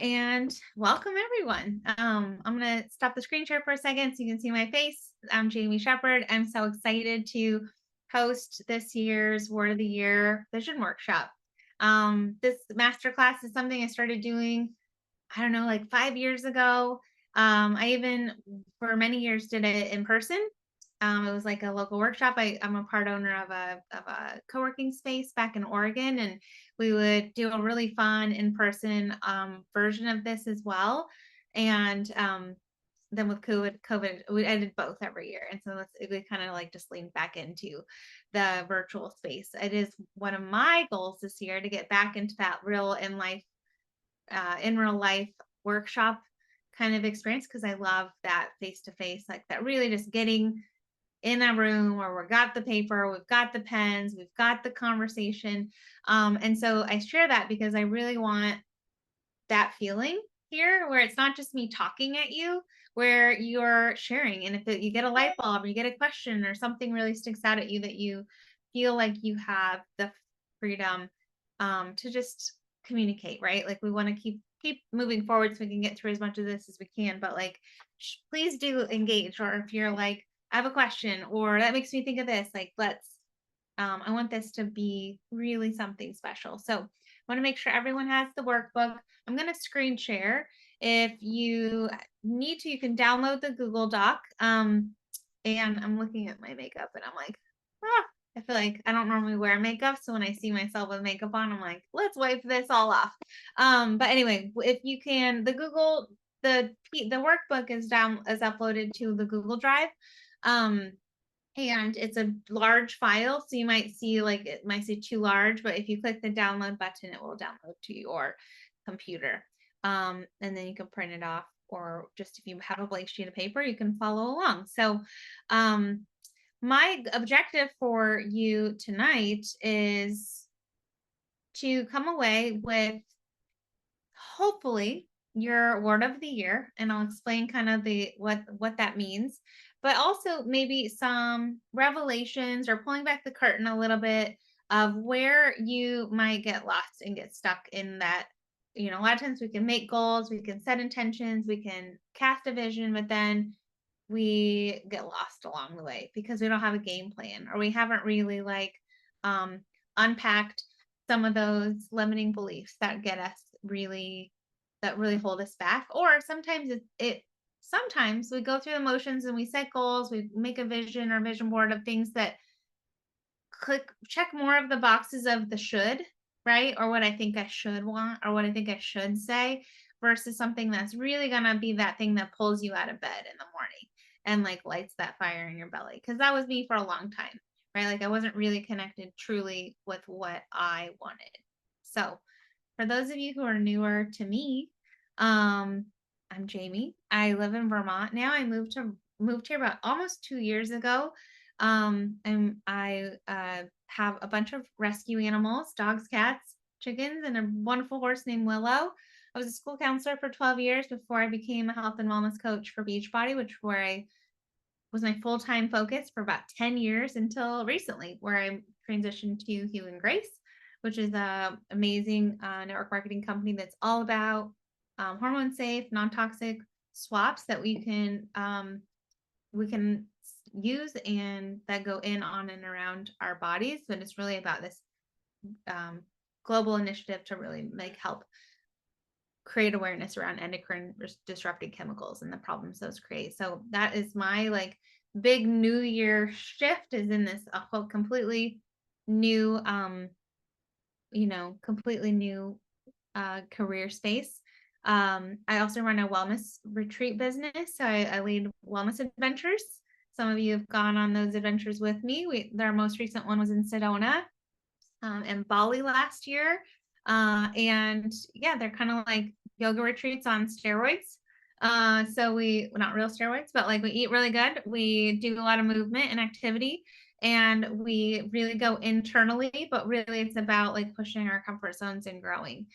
And welcome everyone. I'm going to stop the screen share for a second so you can see my face. I'm Jamie Shepherd. I'm so excited to host this year's Word of the Year Vision Workshop. This masterclass is something I started doing, I don't know, like 5 years ago. I even for many years did it in person. It was like a local workshop. I'm a part owner of a co-working space back in Oregon, and we would do a really fun in-person version of this as well. And then with COVID, I did both every year, and so we kind of like just leaned back into the virtual space. It is one of my goals this year to get back into that in real life workshop kind of experience, because I love that face to face, like that really just getting in a room where we've got the paper, we've got the pens, we've got the conversation. And so I share that because I really want that feeling here where it's not just me talking at you, where you're sharing. And if you get a light bulb or you get a question or something really sticks out at you, that you feel like you have the freedom to just communicate, right? Like we want to keep moving forward so we can get through as much of this as we can. But like, please do engage. Or if you're like, I have a question, or that makes me think of this, like I want this to be really something special. So I want to make sure everyone has the workbook. I'm going to screen share. If you need to, you can download the Google Doc. And I'm looking at my makeup and I'm like, ah, I feel like I don't normally wear makeup. So when I see myself with makeup on, I'm like, let's wipe this all off. But anyway, if you can, the workbook is uploaded to the Google Drive. Um, and it's a large file, so you might see like it might say too large, but if you click the download button, it will download to your computer. And then you can print it off, or just if you have a blank sheet of paper, you can follow along. So my objective for you tonight is to come away with hopefully your word of the year, and I'll explain kind of the what that means, but also maybe some revelations or pulling back the curtain a little bit of where you might get lost and get stuck in that. A lot of times we can make goals, we can set intentions, we can cast a vision, but then we get lost along the way because we don't have a game plan, or we haven't really like um unpacked some of those limiting beliefs that really hold us back. Or sometimes we go through the motions and we set goals, we make a vision or vision board of things that check more of the boxes of the should, right? Or what I think I should want, or what I think I should say, versus something that's really going to be that thing that pulls you out of bed in the morning and like lights that fire in your belly. Because that was me for a long time, right? Like I wasn't really connected truly with what I wanted. So for those of you who are newer to me, I'm Jamie. I live in Vermont now. I moved here about almost 2 years ago. And I have a bunch of rescue animals, dogs, cats, chickens, and a wonderful horse named Willow. I was a school counselor for 12 years before I became a health and wellness coach for Beachbody, which where I was my full-time focus for about 10 years until recently, where I transitioned to Healing Grace, which is a amazing network marketing company that's all about hormone safe, non-toxic swaps that we can use and that go in, on, and around our bodies. But it's really about this global initiative to really help create awareness around endocrine disrupting chemicals and the problems those create. So that is my like big new year shift, is in this a whole completely new completely new career space. I also run a wellness retreat business. So I lead wellness adventures. Some of you have gone on those adventures with me. Our most recent one was in Sedona and Bali last year. And yeah, they're kind of like yoga retreats on steroids. So not real steroids, but like we eat really good. We do a lot of movement and activity, and we really go internally, but really it's about like pushing our comfort zones and growing.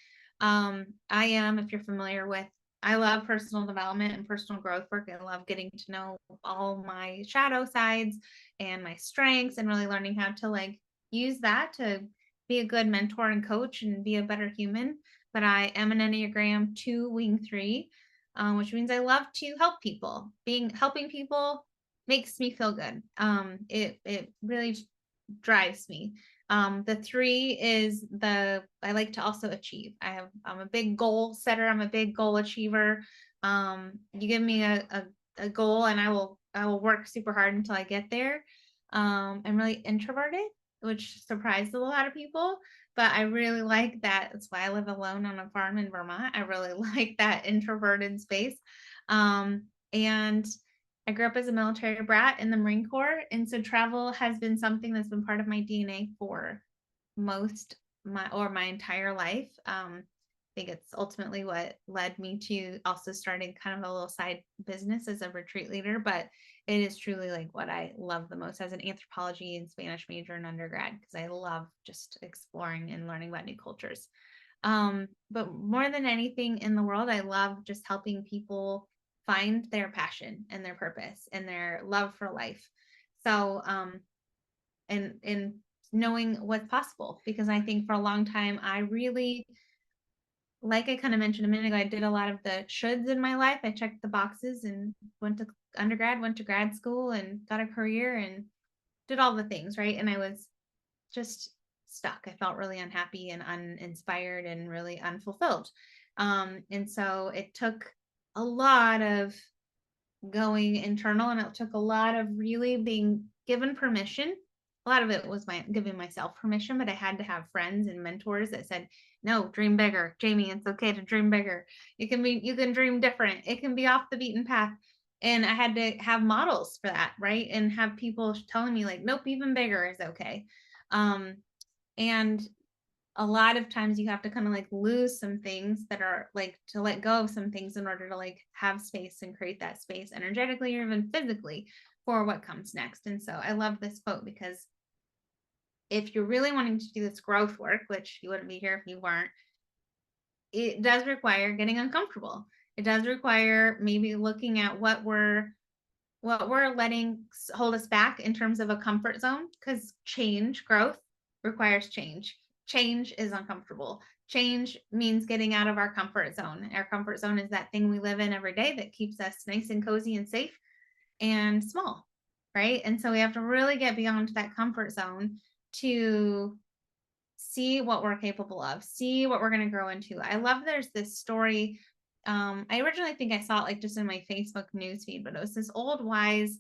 If you're familiar with, I love personal development and personal growth work. I love getting to know all my shadow sides and my strengths, and really learning how to like use that to be a good mentor and coach and be a better human. But I am an Enneagram 2 wing 3, which means I love to help people. Helping people makes me feel good. It really drives me. The 3 is I like to also achieve. I'm a big goal setter. I'm a big goal achiever. You give me a goal and I will work super hard until I get there. I'm really introverted, which surprised a lot of people, but I really like that. That's why I live alone on a farm in Vermont. I really like that introverted space. And I grew up as a military brat in the Marine Corps, and so travel has been something that's been part of my DNA for my entire life. I think it's ultimately what led me to also starting kind of a little side business as a retreat leader, but it is truly like what I love the most as an anthropology and Spanish major in undergrad, because I love just exploring and learning about new cultures. But more than anything in the world, I love just helping people find their passion and their purpose and their love for life. So, and knowing what's possible, because I think for a long time, I really, like I kind of mentioned a minute ago, I did a lot of the shoulds in my life. I checked the boxes and went to undergrad, went to grad school, and got a career and did all the things, right? And I was just stuck. I felt really unhappy and uninspired and really unfulfilled. And so it took a lot of going internal, and it took a lot of really being given permission. A lot of it was my giving myself permission, but I had to have friends and mentors that said, no, dream bigger. Jamie, it's okay to dream bigger. You can dream different. It can be off the beaten path. And I had to have models for that, right? And have people telling me like, nope, even bigger is okay. And a lot of times you have to kind of like lose some things that are like to let go of some things in order to like have space and create that space energetically or even physically for what comes next. And so I love this quote, because if you're really wanting to do this growth work, which you wouldn't be here if you weren't, it does require getting uncomfortable. It does require maybe looking at what we're letting hold us back in terms of a comfort zone, because growth requires change. Change is uncomfortable. Change means getting out of our comfort zone. Our comfort zone is that thing we live in every day that keeps us nice and cozy and safe and small, right? And so we have to really get beyond that comfort zone to see what we're capable of, see what we're going to grow into. I love there's this story. I originally think I saw it like just in my Facebook newsfeed, but it was this old wise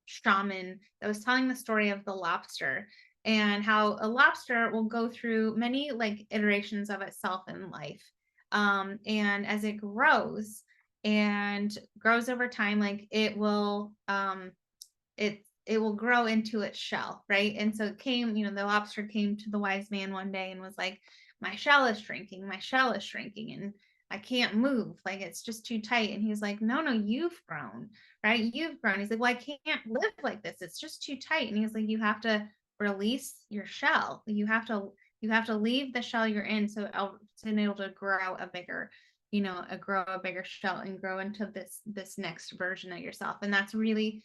shaman that was telling the story of the lobster and how a lobster will go through many like iterations of itself in life. And as it grows and grows over time, like it will grow into its shell, right? And so it came, the lobster came to the wise man one day and was like, my shell is shrinking, and I can't move, like it's just too tight. And he's like, no, you've grown, right? You've grown. He's like, well, I can't live like this, it's just too tight. And he's like, you have to release your shell. You have to leave the shell you're in, so to be able to grow a bigger shell and grow into this next version of yourself. And that's really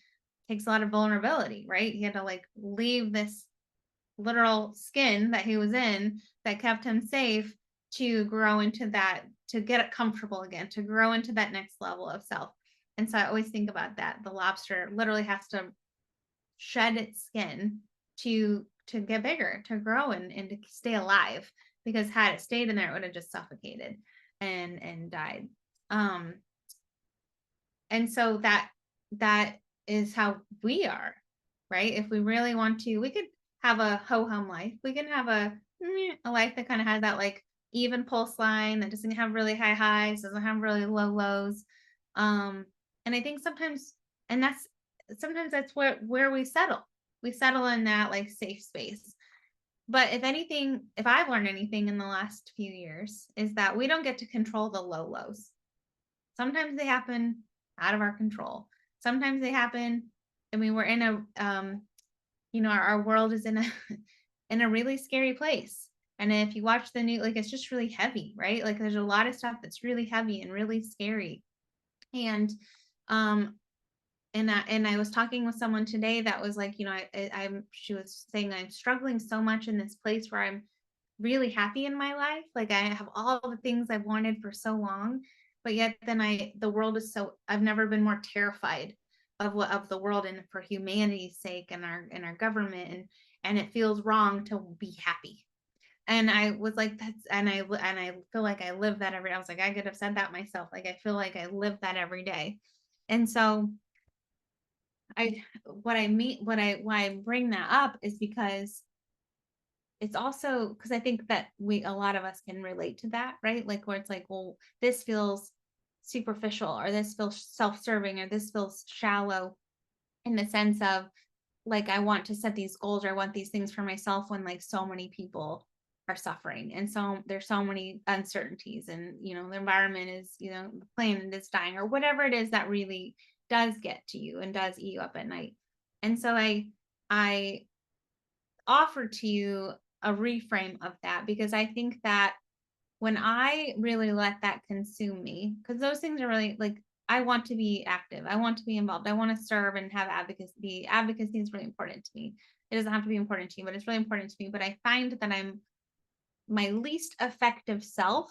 takes a lot of vulnerability, right? He had to like leave this literal skin that he was in that kept him safe to grow into that, to get it comfortable again, to grow into that next level of self. And so I always think about that. The lobster literally has to shed its skin to get bigger, to grow and to stay alive, because had it stayed in there, it would have just suffocated and died. And so that is how we are, right? If we really want to, we could have a ho-hum life. We can have a life that kind of has that like even pulse line, that doesn't have really high highs, doesn't have really low lows. And I think sometimes that's where we settle. We settle in that like safe space. But if I've learned anything in the last few years, is that we don't get to control the low lows. Sometimes they happen out of our control. Sometimes they happen. I mean, we're in our world is in a in a really scary place. And if you watch the news, like it's just really heavy, right? Like there's a lot of stuff that's really heavy and really scary. And I was talking with someone today that was like, she was saying I'm struggling so much in this place where I'm really happy in my life. Like I have all the things I've wanted for so long, but yet then the world is so, I've never been more terrified of what of the world and for humanity's sake and our government, and it feels wrong to be happy. And I was like, that's, and I feel like I live that every day. I was like, I could have said that myself. Like I feel like I live that every day. And so what I mean, why I bring that up is because it's also because I think that a lot of us can relate to that, right? Like where it's like, well, this feels superficial, or this feels self-serving, or this feels shallow, in the sense of like I want to set these goals, or I want these things for myself, when like so many people are suffering, and so there's so many uncertainties, and the environment is, the planet is dying, or whatever it is that really does get to you and does eat you up at night. And so I offer to you a reframe of that, because I think that when I really let that consume me, because those things are really like, I want to be active, I want to be involved, I want to serve and have advocacy. Advocacy is really important to me. It doesn't have to be important to you, but it's really important to me. But I find that I'm my least effective self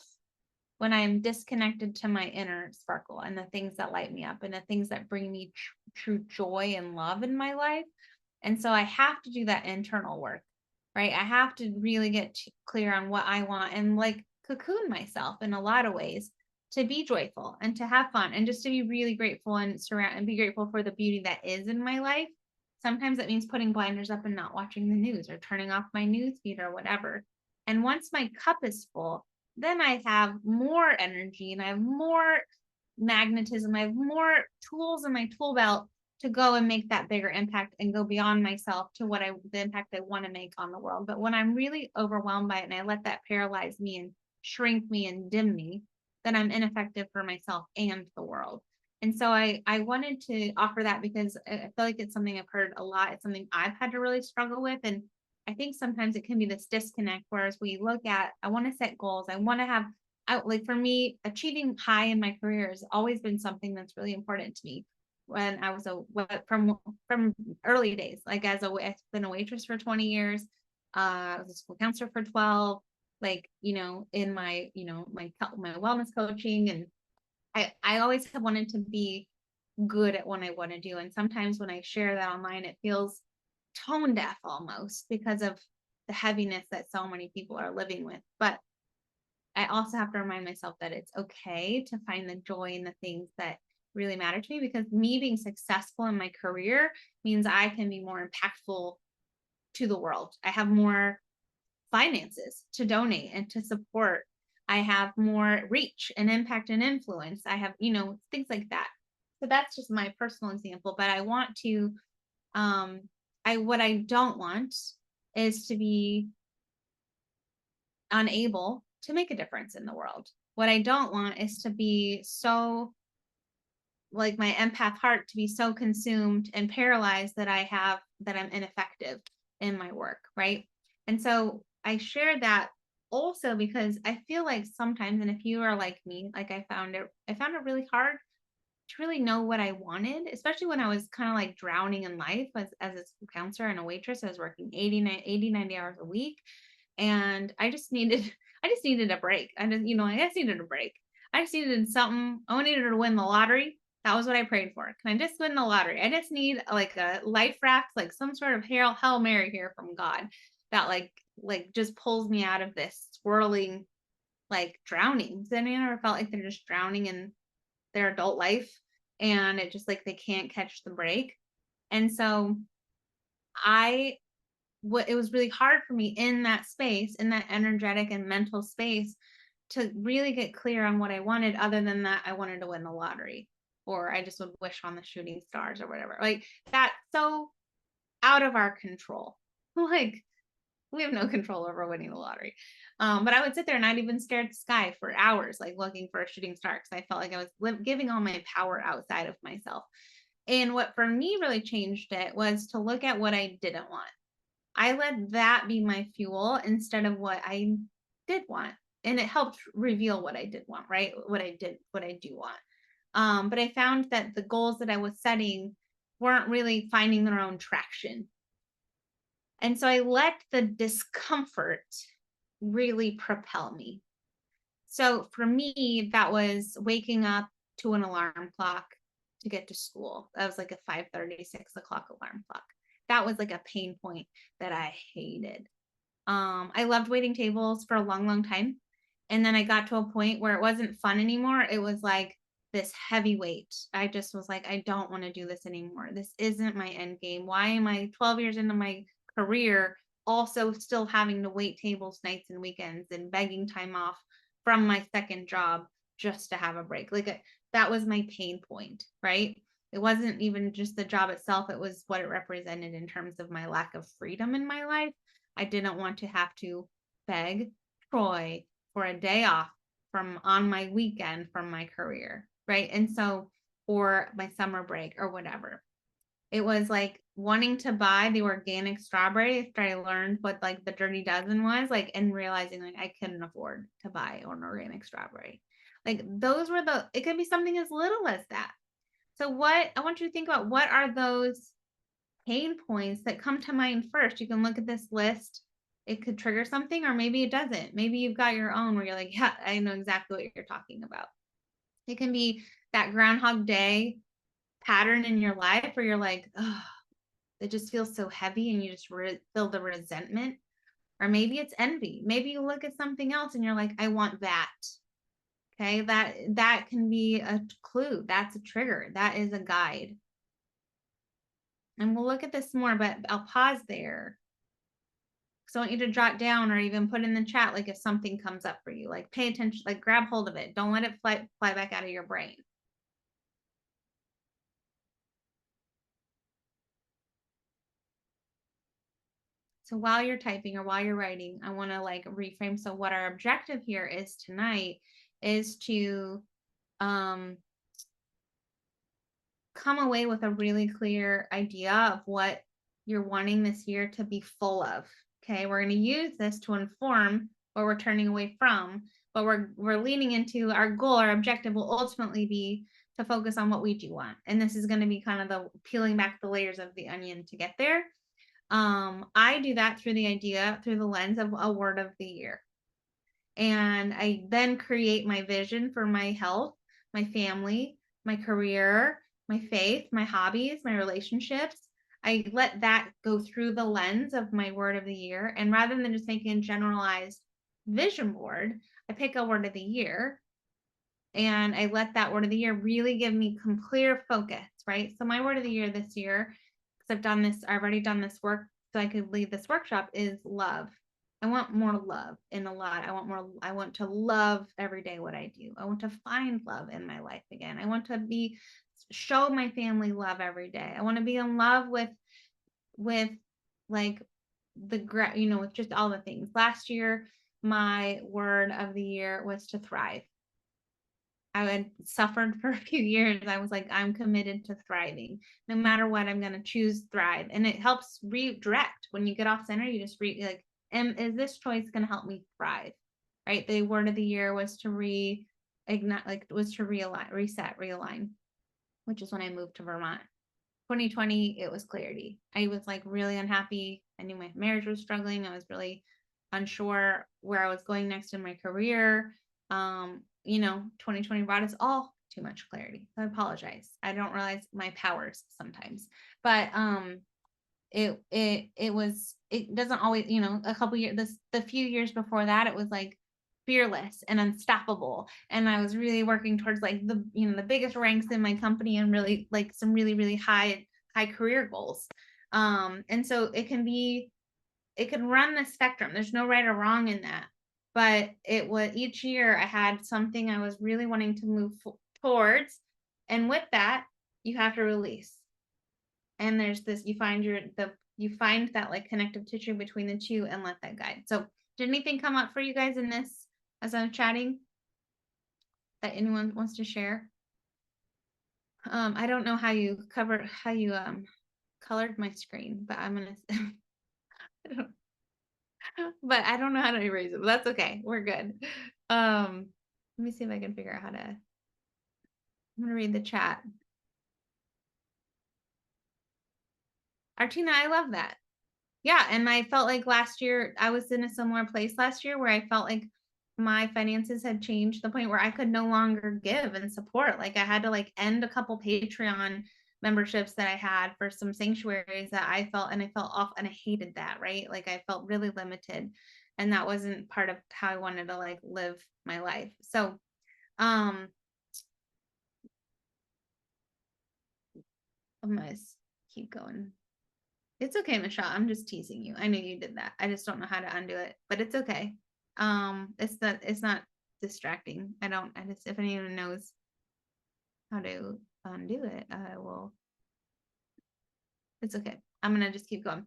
when I am disconnected to my inner sparkle and the things that light me up and the things that bring me true joy and love in my life. And so I have to do that internal work, right? I have to really get clear on what I want, and like cocoon myself in a lot of ways to be joyful and to have fun and just to be really grateful and be grateful for the beauty that is in my life. Sometimes that means putting blinders up and not watching the news, or turning off my news feed, or whatever. And once my cup is full, then I have more energy and I have more magnetism. I have more tools in my tool belt to go and make that bigger impact and go beyond myself to the impact I want to make on the world. But when I'm really overwhelmed by it and I let that paralyze me and shrink me and dim me, then I'm ineffective for myself and the world. And so I wanted to offer that because I feel like it's something I've heard a lot. It's something I've had to really struggle with. And I think sometimes it can be this disconnect, whereas we look at, I want to set goals. I want to have, like for me, achieving high in my career has always been something that's really important to me. When I was from early days, like I've been a waitress for 20 years. I was a school counselor for 12, like, in my, my wellness coaching. And I always have wanted to be good at what I want to do. And sometimes when I share that online, it feels tone deaf almost because of the heaviness that so many people are living with. But I also have to remind myself that it's okay to find the joy in the things that really matter to me, because me being successful in my career means I can be more impactful to the world. I have more finances to donate and to support. I have more reach and impact and influence. I have, things like that. So that's just my personal example. But I want to, what I don't want is to be unable to make a difference in the world. What I don't want is to be so, like, my empath heart to be so consumed and paralyzed that I'm ineffective in my work, right? And so I share that also because I feel like sometimes, and if you are like me, like I found it really hard to really know what I wanted, especially when I was kind of like drowning in life as a school counselor and a waitress. I was working 90 hours a week, and I just needed a break. I just needed a break. I just needed something. I needed to win the lottery. That was what I prayed for. Can I just win the lottery? I just need like a life raft, like some sort of Hail Mary here from God that like just pulls me out of this swirling, like drowning. Does anyone ever felt like they're just drowning in their adult life and it just like they can't catch the break? And so I it was really hard for me in that space, in that energetic and mental space, to really get clear on what I wanted, other than that I wanted to win the lottery, or I just would wish on the shooting stars or whatever. Like that's so out of our control. Like we have no control over winning the lottery. But I would sit there and I'd even stare at the sky for hours, like looking for a shooting star, because I felt like I was giving all my power outside of myself. And what for me really changed it was to look at what I didn't want. I let that be my fuel instead of what I did want. And it helped reveal what I did want, right? What I do want. But I found that the goals that I was setting weren't really finding their own traction. And so I let the discomfort really propel me. So for me, that was waking up to an alarm clock to get to school. That was like a 5:30, 6 o'clock alarm clock. That was like a pain point that I hated. I loved waiting tables for a long, long time. And then I got to a point where it wasn't fun anymore. It was like this heavy weight. I just was like, I don't want to do this anymore. This isn't my end game. Why am I 12 years into my career also still having to wait tables nights and weekends and begging time off from my second job just to have a break? Like that was my pain point, right? It wasn't even just the job itself, it was what it represented in terms of my lack of freedom in my life. I didn't want to have to beg Troy for a day off from on my weekend from my career, right? And so, or my summer break or whatever. It was like wanting to buy the organic strawberry after I learned what like the dirty dozen was, like, and realizing like I couldn't afford to buy an organic strawberry. Like those were it could be something as little as that. So what I want you to think about, what are those pain points that come to mind first? You can look at this list. It could trigger something, or maybe it doesn't. Maybe you've got your own where you're like, yeah, I know exactly what you're talking about. It can be that Groundhog Day pattern in your life where you're like, oh, it just feels so heavy and you just feel the resentment. Or maybe it's envy. Maybe you look at something else and you're like, I want that. Okay, that can be a clue. That's a trigger. That is a guide. And we'll look at this more, but I'll pause there. So I want you to jot down or even put in the chat, like if something comes up for you, like pay attention, like grab hold of it. Don't let it fly back out of your brain. So while you're typing or while you're writing, I want to like reframe. So what our objective here is tonight is to come away with a really clear idea of what you're wanting this year to be full of. Okay, we're going to use this to inform what we're turning away from, but we're leaning into our goal. Our objective will ultimately be to focus on what we do want, and this is going to be kind of the peeling back the layers of the onion to get there. I do that through the lens of a word of the year, and I then create my vision for my health, my family, my career, my faith, my hobbies, my relationships. I let that go through the lens of my word of the year. And rather than just making a generalized vision board, I pick a word of the year and I let that word of the year really give me clear focus, right? So my word of the year this year, because I've already done this work so I could lead this workshop, is love. I want more love in a lot. I want to love every day what I do. I want to find love in my life again. I want to show my family love every day. I want to be in love with like with just all the things. Last year, my word of the year was to thrive. I had suffered for a few years. I was like, I'm committed to thriving. No matter what, I'm going to choose thrive. And it helps redirect. When you get off center, you just like, is this choice going to help me thrive? Right. The word of the year was to realign, which is when I moved to Vermont. 2020, it was clarity. I was like really unhappy. I knew my marriage was struggling. I was really unsure where I was going next in my career. 2020 brought us all too much clarity. So I apologize. I don't realize my powers sometimes, but it doesn't always, a couple years, the few years before that, it was like fearless and unstoppable. And I was really working towards like the biggest ranks in my company and really like some really, really high career goals. And so it can run the spectrum. There's no right or wrong in that. But it was each year I had something I was really wanting to move towards. And with that, you have to release. And there's this, you find that like connective tissue between the two and let that guide. So did anything come up for you guys in this as I'm chatting that anyone wants to share? I don't know how you colored my screen, but I'm gonna but I don't know how to erase it, but that's okay. We're good. Let me see if I can figure out I'm gonna read the chat. Artina, I love that. Yeah, and I felt like last year I was in a similar place last year where I felt like my finances had changed to the point where I could no longer give and support. Like I had to like end a couple Patreon memberships that I had for some sanctuaries that I felt, and I felt off and I hated that, right? Like I felt really limited, and that wasn't part of how I wanted to like live my life. So um I'm gonna keep going. It's okay, Michelle. I'm just teasing you. I knew you did that. I just don't know how to undo it, but it's okay. It's not distracting. I just, if anyone knows how to undo it, I will, it's okay. I'm gonna just keep going.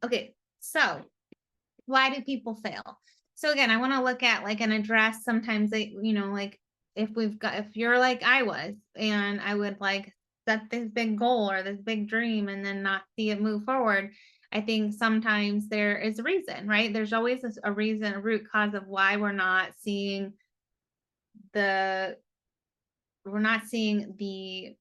Okay, so why do people fail? So again, I want to look at like an address. Sometimes they, like if you're like I was, and I would like set this big goal or this big dream and then not see it move forward. I think sometimes there is a reason, right? There's always a reason, a root cause of why the, we're not seeing the,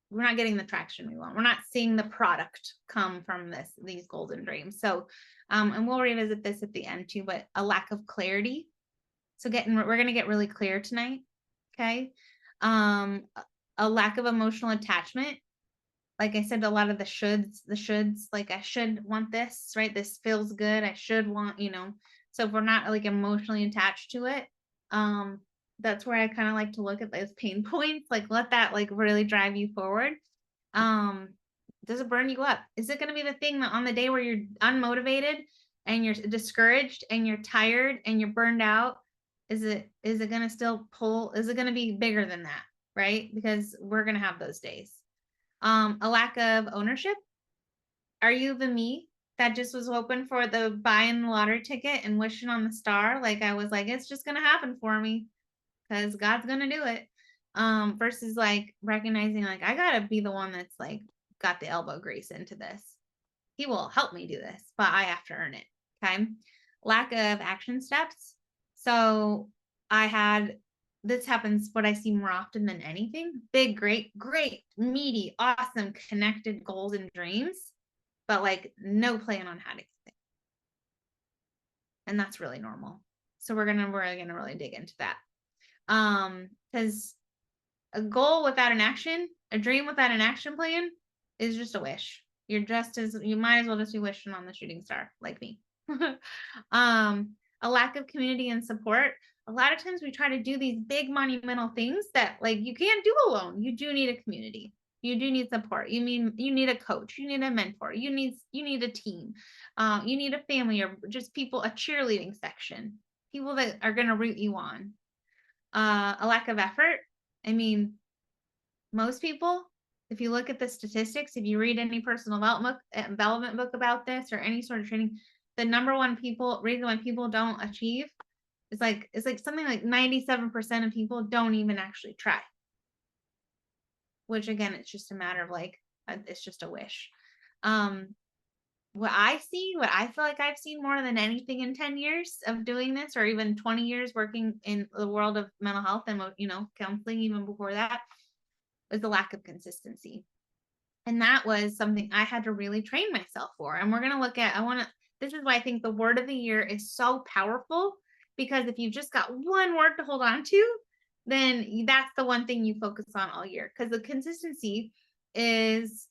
we're not getting the traction we want. We're not seeing the product come from these goals and dreams. So, and we'll revisit this at the end too, but a lack of clarity. So we're going to get really clear tonight. Okay. Um, a lack of emotional attachment. Like I said, a lot of the shoulds, like I should want this, right? This feels good. I should want, so if we're not like emotionally attached to it, that's where I kind of like to look at those pain points, like let that like really drive you forward. um does it burn you up? Is it going to be the thing that on the day where you're unmotivated and you're discouraged and you're tired and you're burned out, is it going to still pull? Is it going to be bigger than that? Right? Because we're going to have those days. A lack of ownership. Are you the me that just was hoping for the buying the lottery ticket and wishing on the star? Like I was like, it's just going to happen for me because God's going to do it. Versus like recognizing like I gotta be the one that's like got the elbow grease into this. He will help me do this, but I have to earn it. Okay. Lack of action steps. So I had, this happens what I see more often than anything. Big, great, meaty, awesome, connected goals and dreams, but like no plan on how to get there. And that's really normal. So we're gonna really dig into that. Because a goal without an action, a dream without an action plan is just a wish. You might as well just be wishing on the shooting star like me. A lack of community and support. A lot of times we try to do these big monumental things that like you can't do alone. You do need a community. You do need support. You need a coach. You need a mentor. You need a team. You need a family or just people, a cheerleading section, people that are going to root you on. A lack of effort. I mean, most people, if you look at the statistics, if you read any personal development book about this or any sort of training, the number one reason why people don't achieve is like, it's like something like 97% of people don't even actually try. Which again, it's just a matter of like, it's just a wish. What I feel like I've seen more than anything in 10 years of doing this, or even 20 years working in the world of mental health and, counseling, even before that, was the lack of consistency. And that was something I had to really train myself for. And we're going to look at, this is why I think the word of the year is so powerful, because if you've just got one word to hold on to, then that's the one thing you focus on all year. Because the consistency is,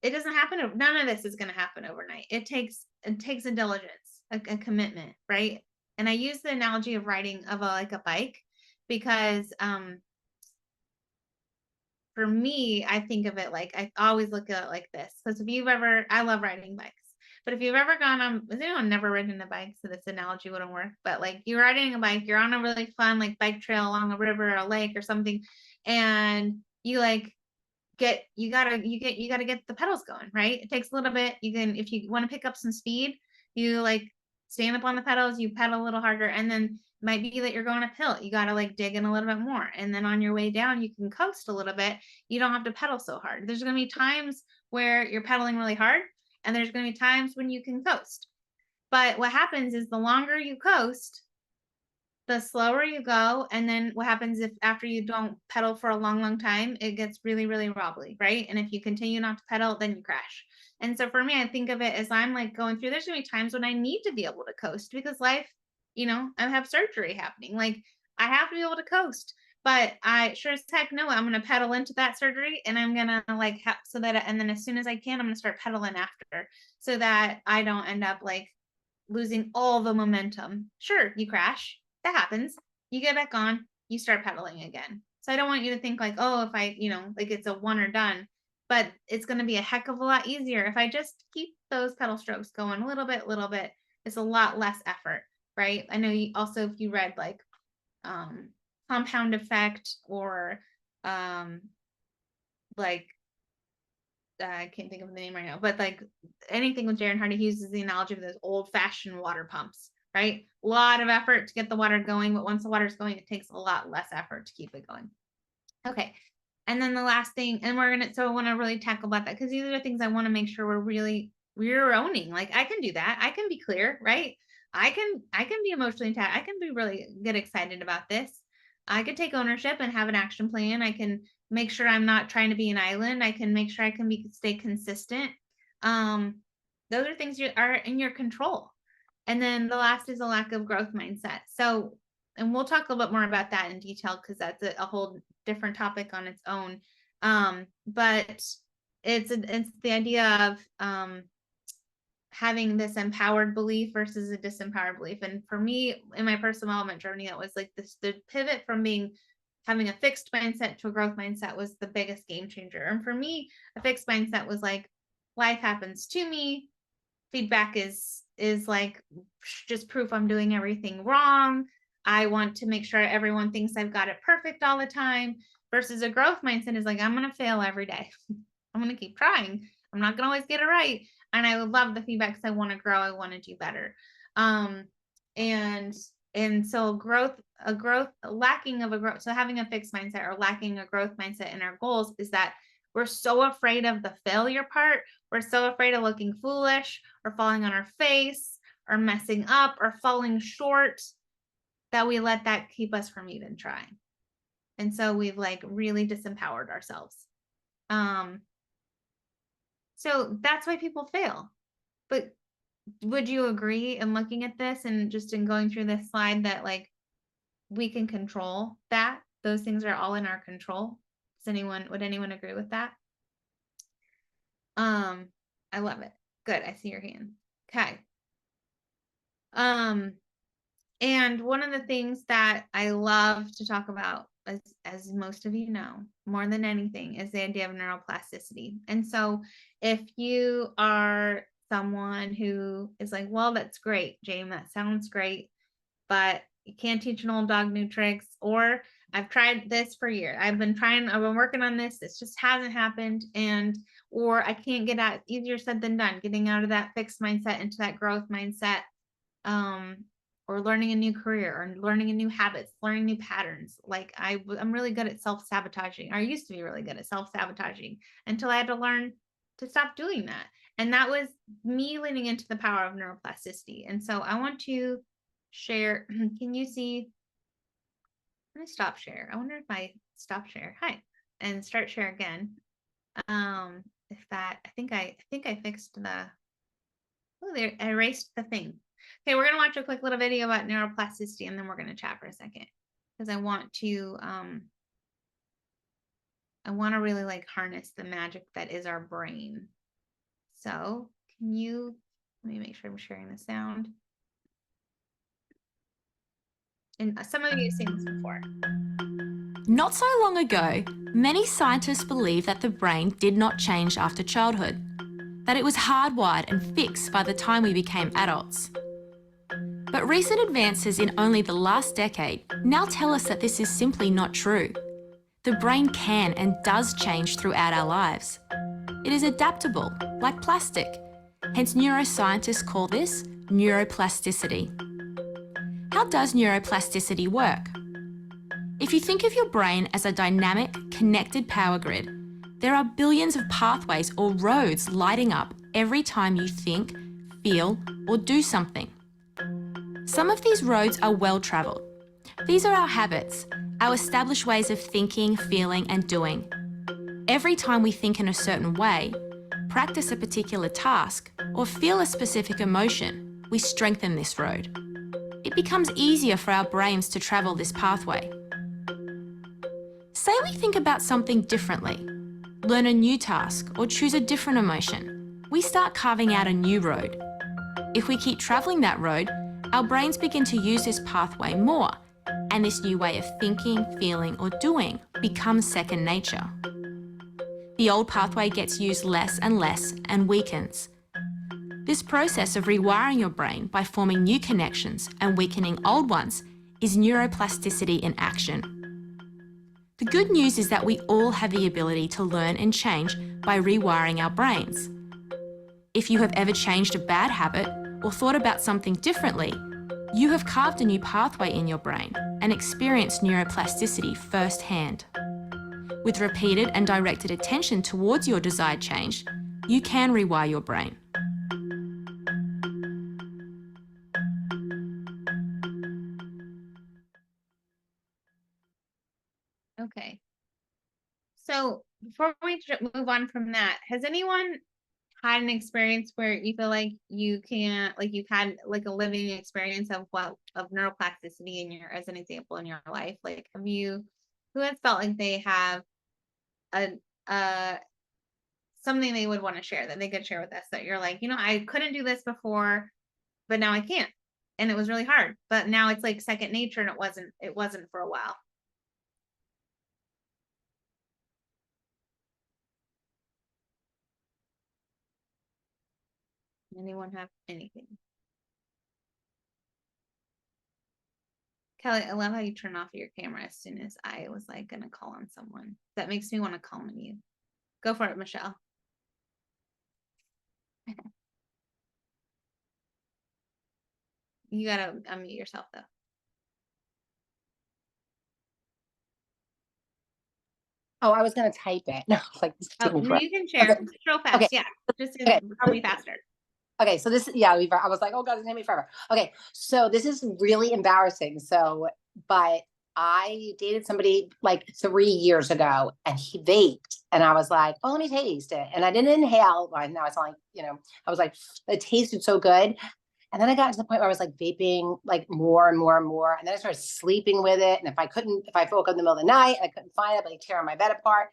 it doesn't happen. None of this is going to happen overnight. It takes a diligence, a commitment, right? And I use the analogy of riding like a bike, because for me, I think of it like, I always look at it like this. Because I love riding bikes. But if you've ever gone on, has anyone never ridden a bike? So this analogy wouldn't work. But like you're riding a bike, you're on a really fun like bike trail along a river or a lake or something, and you like you gotta get the pedals going, right? It takes a little bit. If you want to pick up some speed, you like stand up on the pedals, you pedal a little harder, and then might be that you're going uphill. You got to like dig in a little bit more. And then on your way down, you can coast a little bit. You don't have to pedal so hard. There's going to be times where you're pedaling really hard, and there's going to be times when you can coast. But what happens is the longer you coast, the slower you go. And then what happens if after you don't pedal for a long, long time, it gets really, really wobbly, right? And if you continue not to pedal, then you crash. And so for me, I think of it as I'm like going through, there's gonna be times when I need to be able to coast because life, I have surgery happening. Like I have to be able to coast. But I sure as heck know I'm gonna pedal into that surgery and I'm gonna like so that, and then as soon as I can, I'm gonna start pedaling after so that I don't end up like losing all the momentum. Sure, you crash. That happens. You get back on, you start pedaling again. So I don't want you to think like, oh, if I, like it's a one or done, but it's going to be a heck of a lot easier if I just keep those pedal strokes going a little bit. It's a lot less effort, right? I know you also, if you read like compound effect or like I can't think of the name right now, but like anything with Darren Hardy, he uses the analogy of those old fashioned water pumps, right? A lot of effort to get the water going, but once the water's going, it takes a lot less effort to keep it going. Okay. And then the last thing, and so I want to really tackle about that because these are the things I want to make sure we're owning. Like I can do that. I can be clear, right? I can be emotionally attached. I can be really get excited about this. I could take ownership and have an action plan. I can make sure I'm not trying to be an island. I can make sure I can stay consistent. Those are things are in your control. And then the last is a lack of growth mindset. So, and we'll talk a little bit more about that in detail because that's a whole different topic on its own. But it's the idea of having this empowered belief versus a disempowered belief. And for me, in my personal development journey, it was like the pivot from having a fixed mindset to a growth mindset was the biggest game changer. And for me, a fixed mindset was like, life happens to me. Feedback is like just proof I'm doing everything wrong. I want to make sure everyone thinks I've got it perfect all the time, versus a growth mindset is like, I'm going to fail every day. I'm going to keep trying. I'm not going to always get it right. And I would love the feedback because I want to grow. I want to do better. And so so having a fixed mindset or lacking a growth mindset in our goals is that we're so afraid of the failure part. We're so afraid of looking foolish or falling on our face or messing up or falling short that we let that keep us from even trying. And so we've like really disempowered ourselves. So that's why people fail. But would you agree in looking at this and just in going through this slide that like we can control that? Those things are all in our control. Would anyone agree with that? I love it. Good. I see your hand. Okay. And one of the things that I love to talk about, as most of you know, more than anything, is the idea of neuroplasticity. And so if you are someone who is like, well, that's great, James, that sounds great, but you can't teach an old dog new tricks, or I've tried this for years. I've been working on this. This just hasn't happened. Or I can't get out, easier said than done, getting out of that fixed mindset into that growth mindset, or learning a new career or learning a new habits, learning new patterns. Like I'm really good at self-sabotaging. I used to be really good at self-sabotaging until I had to learn to stop doing that. And that was me leaning into the power of neuroplasticity. And so I want to share. Can you see? I'm gonna stop share. I wonder if I stop share. Hi, and start share again. If that, I think I fixed I erased the thing. Okay, we're gonna watch a quick little video about neuroplasticity, and then we're gonna chat for a second because I want to really like harness the magic that is our brain. So let me make sure I'm sharing the sound. And some of you have seen this before. Not so long ago, many scientists believed that the brain did not change after childhood, that it was hardwired and fixed by the time we became adults. But recent advances in only the last decade now tell us that this is simply not true. The brain can and does change throughout our lives. It is adaptable, like plastic. Hence, neuroscientists call this neuroplasticity. How does neuroplasticity work? If you think of your brain as a dynamic, connected power grid, there are billions of pathways or roads lighting up every time you think, feel, or do something. Some of these roads are well-travelled. These are our habits, our established ways of thinking, feeling, and doing. Every time we think in a certain way, practice a particular task or feel a specific emotion, we strengthen this road. It becomes easier for our brains to travel this pathway. Say we think about something differently, learn a new task, or choose a different emotion. We start carving out a new road. If we keep travelling that road, our brains begin to use this pathway more, and this new way of thinking, feeling, or doing becomes second nature. The old pathway gets used less and less and weakens. This process of rewiring your brain by forming new connections and weakening old ones is neuroplasticity in action. The good news is that we all have the ability to learn and change by rewiring our brains. If you have ever changed a bad habit or thought about something differently, you have carved a new pathway in your brain and experienced neuroplasticity firsthand. With repeated and directed attention towards your desired change, you can rewire your brain. Okay. So before we move on from that, has anyone had an experience where you feel like you can't, like you've had like a living experience of neuroplasticity in your, as an example in your life? Like, who has felt like they have a, something they would want to share that they could share with us that you're like, I couldn't do this before, but now I can. And it was really hard, but now it's like second nature, and it wasn't for a while. Anyone have anything? Kelly, I love how you turn off your camera as soon as I was like gonna call on someone. That makes me want to call on you. Go for it, Michelle. You gotta unmute yourself though. Oh, I was gonna type it. No, like Oh, no, you can share. Okay. Just real fast. Okay. Yeah, just Okay. probably faster. Okay, so this, yeah, I was like, oh God, it's gonna be forever. Okay, so this is really embarrassing. But I dated somebody like 3 years ago, and he vaped, and I was like, oh, let me taste it, and I didn't inhale. Well, now it's like, I was like, it tasted so good, and then I got to the point where I was like vaping like more and more and more, and then I started sleeping with it, and if I woke up in the middle of the night, I couldn't find it, like tearing my bed apart.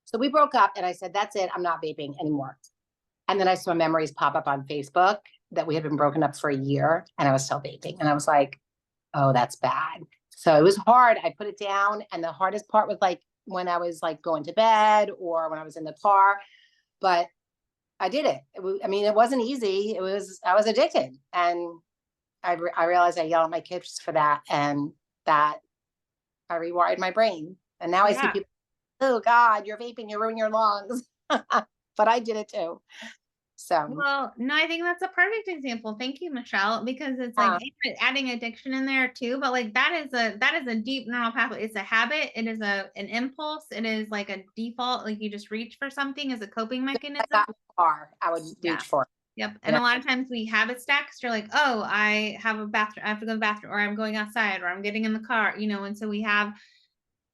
So we broke up, and I said, that's it, I'm not vaping anymore. And then I saw memories pop up on Facebook that we had been broken up for a year, and I was still vaping. And I was like, oh, that's bad. So it was hard. I put it down. And the hardest part was like when I was like going to bed or when I was in the car. But I did it. It wasn't easy. I was addicted. And I realized I yelled at my kids for that. And that I rewired my brain. And now I see people, oh God, you're vaping, you're ruining your lungs. But I did it too. So, well, no, I think that's a perfect example. Thank you, Michelle, because it's like adding addiction in there too. But like that is a deep neural pathway. It's a habit. It is an impulse. It is like a default. Like you just reach for something as a coping mechanism. I got in the car, I would reach for it. Yep. And a lot of times we habit stack. So you're like, oh, I have a bathroom. I have to go to the bathroom, or I'm going outside, or I'm getting in the car. And so we have,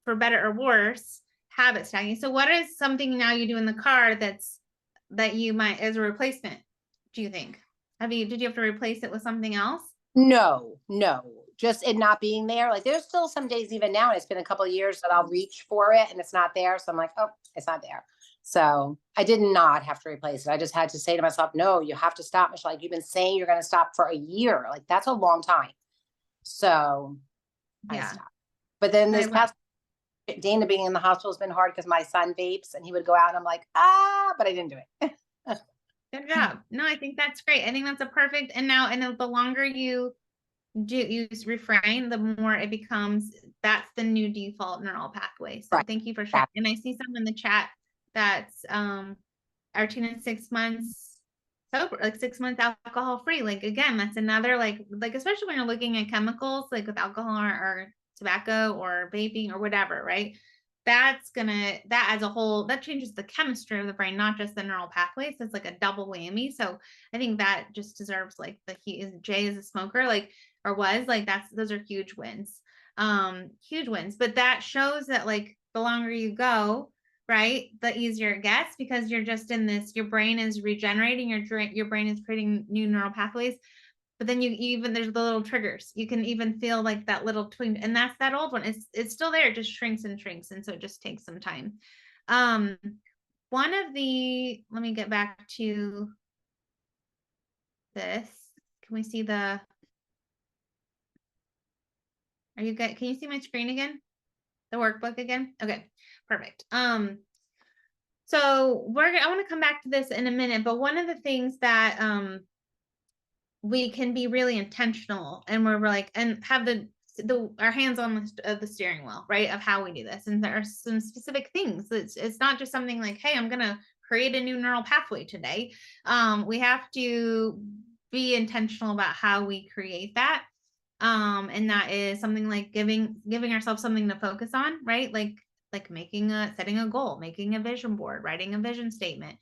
for better or worse, habit stacking. So what is something now you do in the car that you might as a replacement, do you think? Did you have to replace it with something else? No, just it not being there. Like there's still some days even now, and it's been a couple of years, that I'll reach for it and it's not there. So I'm like, oh, it's not there. So I did not have to replace it. I just had to say to myself, no, you have to stop, Michelle. Like you've been saying you're going to stop for a year. Like that's a long time. So yeah. I stopped. But then this past Dana being in the hospital has been hard because my son vapes and he would go out and I'm like, but I didn't do it. Good job. No, I think that's great. I think that's a perfect, and the longer you use refrain, the more it becomes, that's the new default neural pathway. So right. Thank you for sharing. And I see some in the chat that's our teen in 6 months sober, like 6 months alcohol free. Like again, that's another like especially when you're looking at chemicals like with alcohol or tobacco or vaping or whatever, right? That as a whole, that changes the chemistry of the brain, not just the neural pathways. So it's like a double whammy. So I think that just deserves like Jay is a smoker, like, or was like, those are huge wins. Huge wins. But that shows that like the longer you go, right, the easier it gets, because you're just in this, your brain is regenerating, your brain is creating new neural pathways. But then you even, there's the little triggers. You can even feel like that little twinge, and that's that old one. It's still there, it just shrinks and shrinks. And so it just takes some time. One of the, let me get back to this. Can we see the, are you good? Can you see my screen again? The workbook again? Okay, perfect. So I want to come back to this in a minute, but one of the things that we can be really intentional, and we're like, and have our hands on the steering wheel, right, of how we do this. And there are some specific things. It's not just something like, hey, I'm gonna create a new neural pathway today. We have to be intentional about how we create that. And that is something like giving ourselves something to focus on, right? Like setting a goal, making a vision board, writing a vision statement,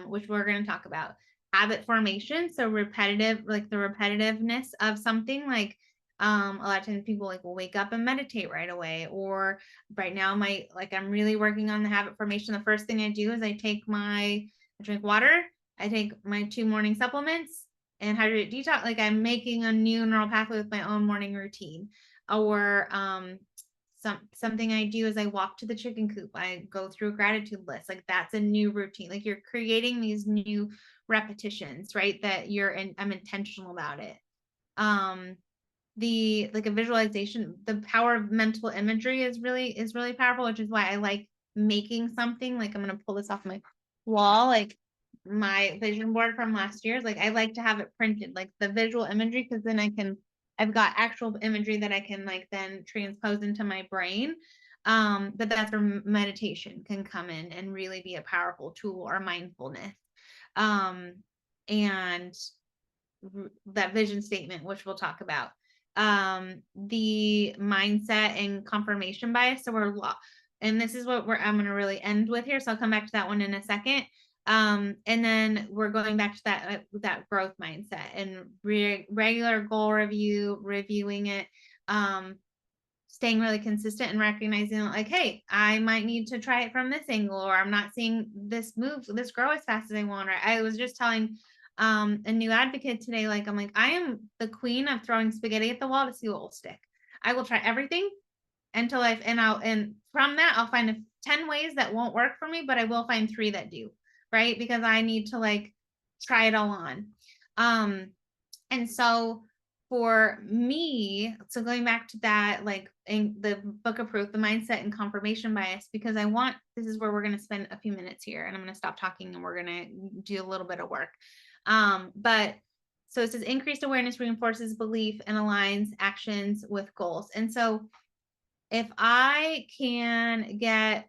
which we're going to talk about. Habit formation, so repetitive, like the repetitiveness of something. Like a lot of times people like will wake up and meditate right away, or right now I'm really working on the habit formation. The first thing I do is I drink water, I take my 2 morning supplements and hydrate detox. Like I'm making a new neural pathway with my own morning routine. Or something I do is I walk to the chicken coop, I go through a gratitude list. Like that's a new routine. Like you're creating these new repetitions, right? That I'm intentional about it. The like a visualization, the power of mental imagery is really powerful, which is why I like making something. Like I'm gonna pull this off my wall, like my vision board from last year's. Like I like to have it printed, like the visual imagery, because then I've got actual imagery that I can like then transpose into my brain. But that's where meditation can come in and really be a powerful tool, or mindfulness. And that vision statement, which we'll talk about. The mindset and confirmation bias. So and this is what I'm going to really end with here. So I'll come back to that one in a second. And then we're going back to that growth mindset and regular goal reviewing it, staying really consistent and recognizing like, hey, I might need to try it from this angle, or I'm not seeing this grow as fast as I want. Or I was just telling a new advocate today, like, I'm like, I am the queen of throwing spaghetti at the wall to see what will stick. I will try everything until and from that I'll find 10 ways that won't work for me, but I will find 3 that do, right? Because I need to like try it all on. And so for me, so going back to that, like in the book of proof, the mindset and confirmation bias, because this is where we're going to spend a few minutes here, and I'm going to stop talking and we're going to do a little bit of work. But so it says increased awareness reinforces belief and aligns actions with goals. And so if I can get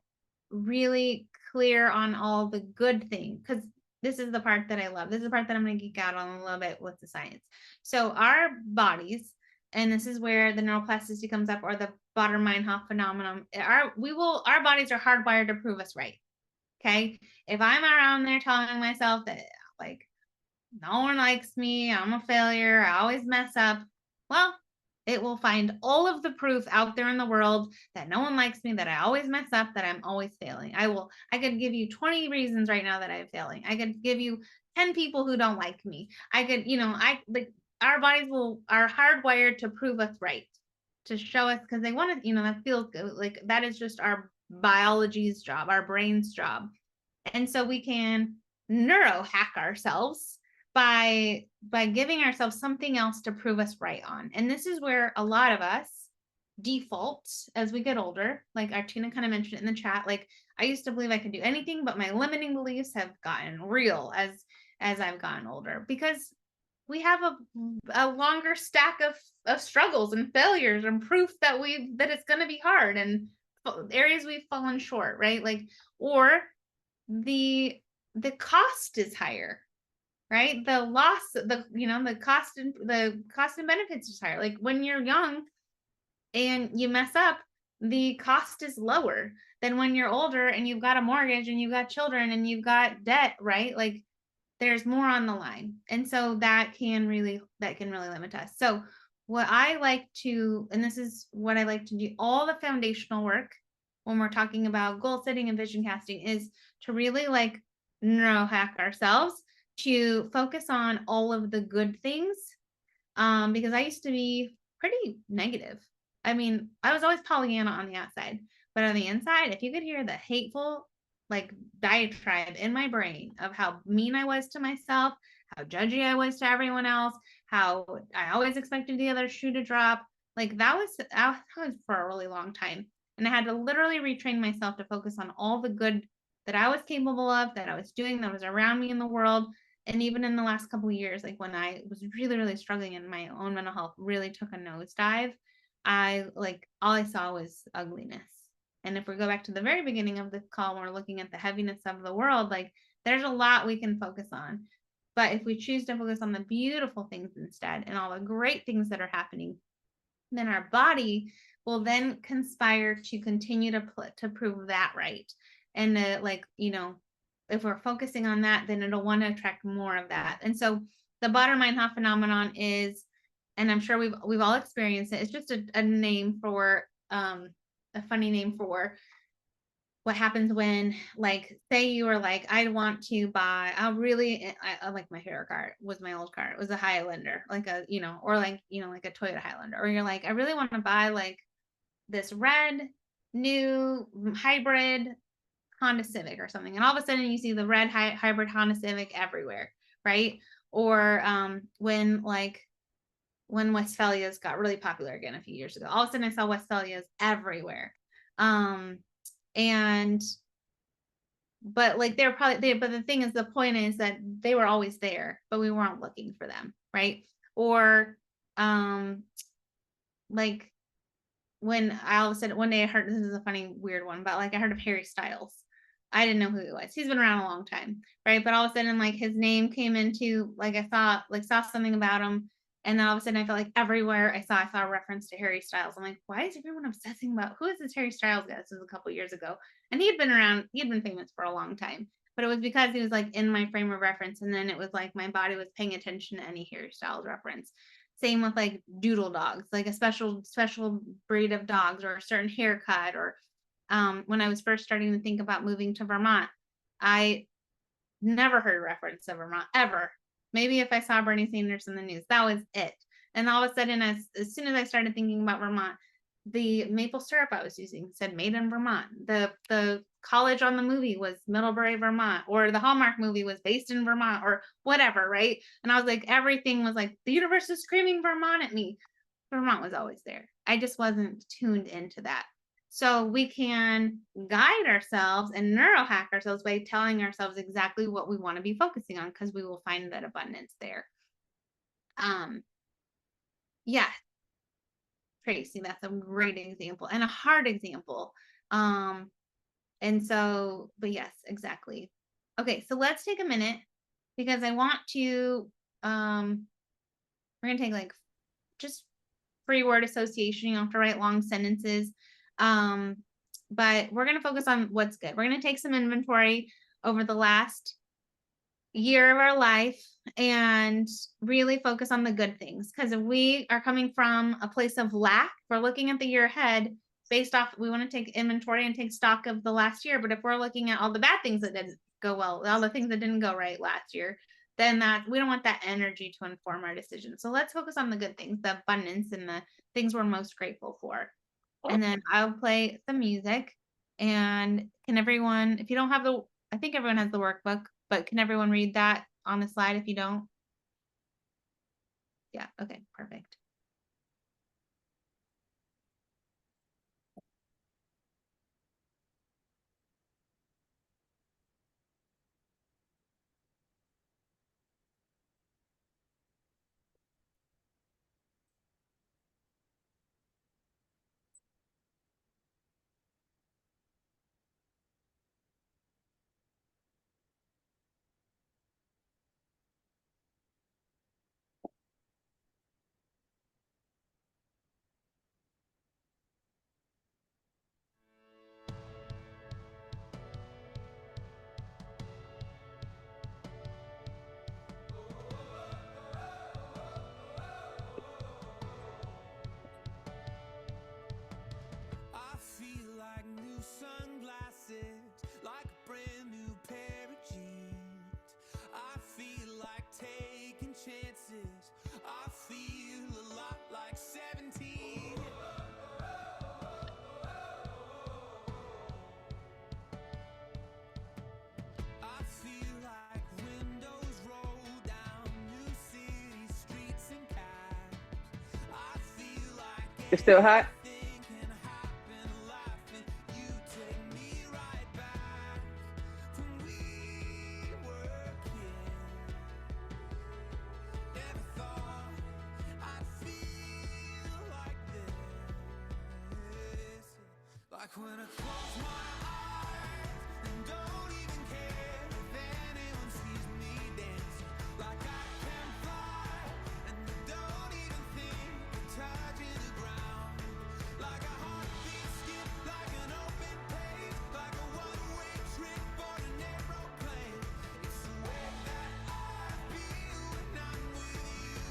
really clear on all the good things, because this is the part that I love. This is the part that I'm going to geek out on a little bit with the science. So our bodies, and this is where the neuroplasticity comes up, or the Baader-Meinhof phenomenon. Our bodies are hardwired to prove us right. Okay. If I'm around there telling myself that like no one likes me, I'm a failure, I always mess up, well, it will find all of the proof out there in the world that no one likes me, that I always mess up, that I'm always failing. I could give you 20 reasons right now that I'm failing. I could give you 10 people who don't like me. I could, our bodies are hardwired to prove us right, to show us, because they want to, that feels good. Like that is just our biology's job, our brain's job. And so we can neuro hack ourselves by giving ourselves something else to prove us right on. And this is where a lot of us default as we get older. Like Artina kind of mentioned in the chat, like I used to believe I could do anything, but my limiting beliefs have gotten real as I've gotten older, because we have a longer stack of struggles and failures and proof that it's going to be hard, and areas we've fallen short, right? Like, or the cost is higher, right? The loss, the cost and benefits is higher. Like when you're young and you mess up, the cost is lower than when you're older and you've got a mortgage and you've got children and you've got debt, right? Like there's more on the line. And so that can really limit us. So what I like to, and this is what I like to do, all the foundational work, when we're talking about goal setting and vision casting is to really like neurohack ourselves to focus on all of the good things. Because I used to be pretty negative. I mean, I was always Pollyanna on the outside, but on the inside, if you could hear the hateful like diatribe in my brain of how mean I was to myself, how judgy I was to everyone else, how I always expected the other shoe to drop, like that was for a really long time. And I had to literally retrain myself to focus on all the good that I was capable of, that I was doing, that was around me in the world. And even in the last couple of years, like when I was really, really struggling and my own mental health really took a nosedive, I like all I saw was ugliness. And if we go back to the very beginning of the call, when we're looking at the heaviness of the world, like there's a lot we can focus on. But if we choose to focus on the beautiful things instead and all the great things that are happening, then our body will then conspire to continue to prove that right. And like, if we're focusing on that, then it'll want to attract more of that. And so the Baader-Meinhof phenomenon is, and I'm sure we've all experienced it. It's just a name for a funny name for what happens when, like, say you were like, I want to buy, I like my favorite car was my old car. It was a Highlander, like or like, like a Toyota Highlander, or you're like, I really want to buy like this red new hybrid Honda Civic or something. And all of a sudden you see the red hybrid Honda Civic everywhere, right? Or when Westphalias got really popular again a few years ago, all of a sudden I saw Westphalias everywhere. And but like they're probably there, but the thing is, the point is that they were always there, but we weren't looking for them, right? Or like when I all of a sudden one day I heard, this is a funny weird one, but like I heard of Harry Styles. I didn't know who he was. He's been around a long time, right? But all of a sudden, like his name came into, like I saw something about him, and then all of a sudden I felt like everywhere I saw a reference to Harry Styles. I'm like, why is everyone obsessing about who is this Harry Styles guy? This was a couple years ago, and he had been famous for a long time, but it was because he was like in my frame of reference, and then it was like my body was paying attention to any Harry Styles reference. Same with like doodle dogs, like a special breed of dogs, or a certain haircut, or when I was first starting to think about moving to Vermont, I never heard reference to Vermont ever. Maybe if I saw Bernie Sanders in the news, that was it. And all of a sudden, as soon as I started thinking about Vermont, the maple syrup I was using said made in Vermont. The college on the movie was Middlebury, Vermont, or the Hallmark movie was based in Vermont, or whatever, right? And I was like, everything was like, the universe is screaming Vermont at me. Vermont was always there. I just wasn't tuned into that. So we can guide ourselves and neurohack ourselves by telling ourselves exactly what we want to be focusing on, because we will find that abundance there. Yeah, Tracy, that's a great example and a hard example. And so, but yes, exactly. Okay, so let's take a minute, because I want to, we're gonna take like just free word association. You don't have to write long sentences. But we're going to focus on what's good. We're going to take some inventory over the last year of our life and really focus on the good things. Because if we are coming from a place of lack, we're looking at the year ahead based off, we want to take inventory and take stock of the last year. But if we're looking at all the bad things that didn't go well, all the things that didn't go right last year, then we don't want that energy to inform our decisions. So let's focus on the good things, the abundance and the things we're most grateful for. And then I'll play some music. And can everyone, if you don't have I think everyone has the workbook, but can everyone read that on the slide if you don't? Yeah, okay, perfect. taking chances. I feel a lot like 17. I feel like windows roll down new city streets and cabs. I feel like It's still hot. anything can happen, laughing. You take me right back when we were kids. Never thought I'd feel like this. Like when I close my eyes and don't even care if anyone sees me dancing. Like I can fly and I don't even think of touching the ground. Like a heartbeat skip, like an open page, like a one-way trip on an aeroplane. It's the way that I feel when I'm with you.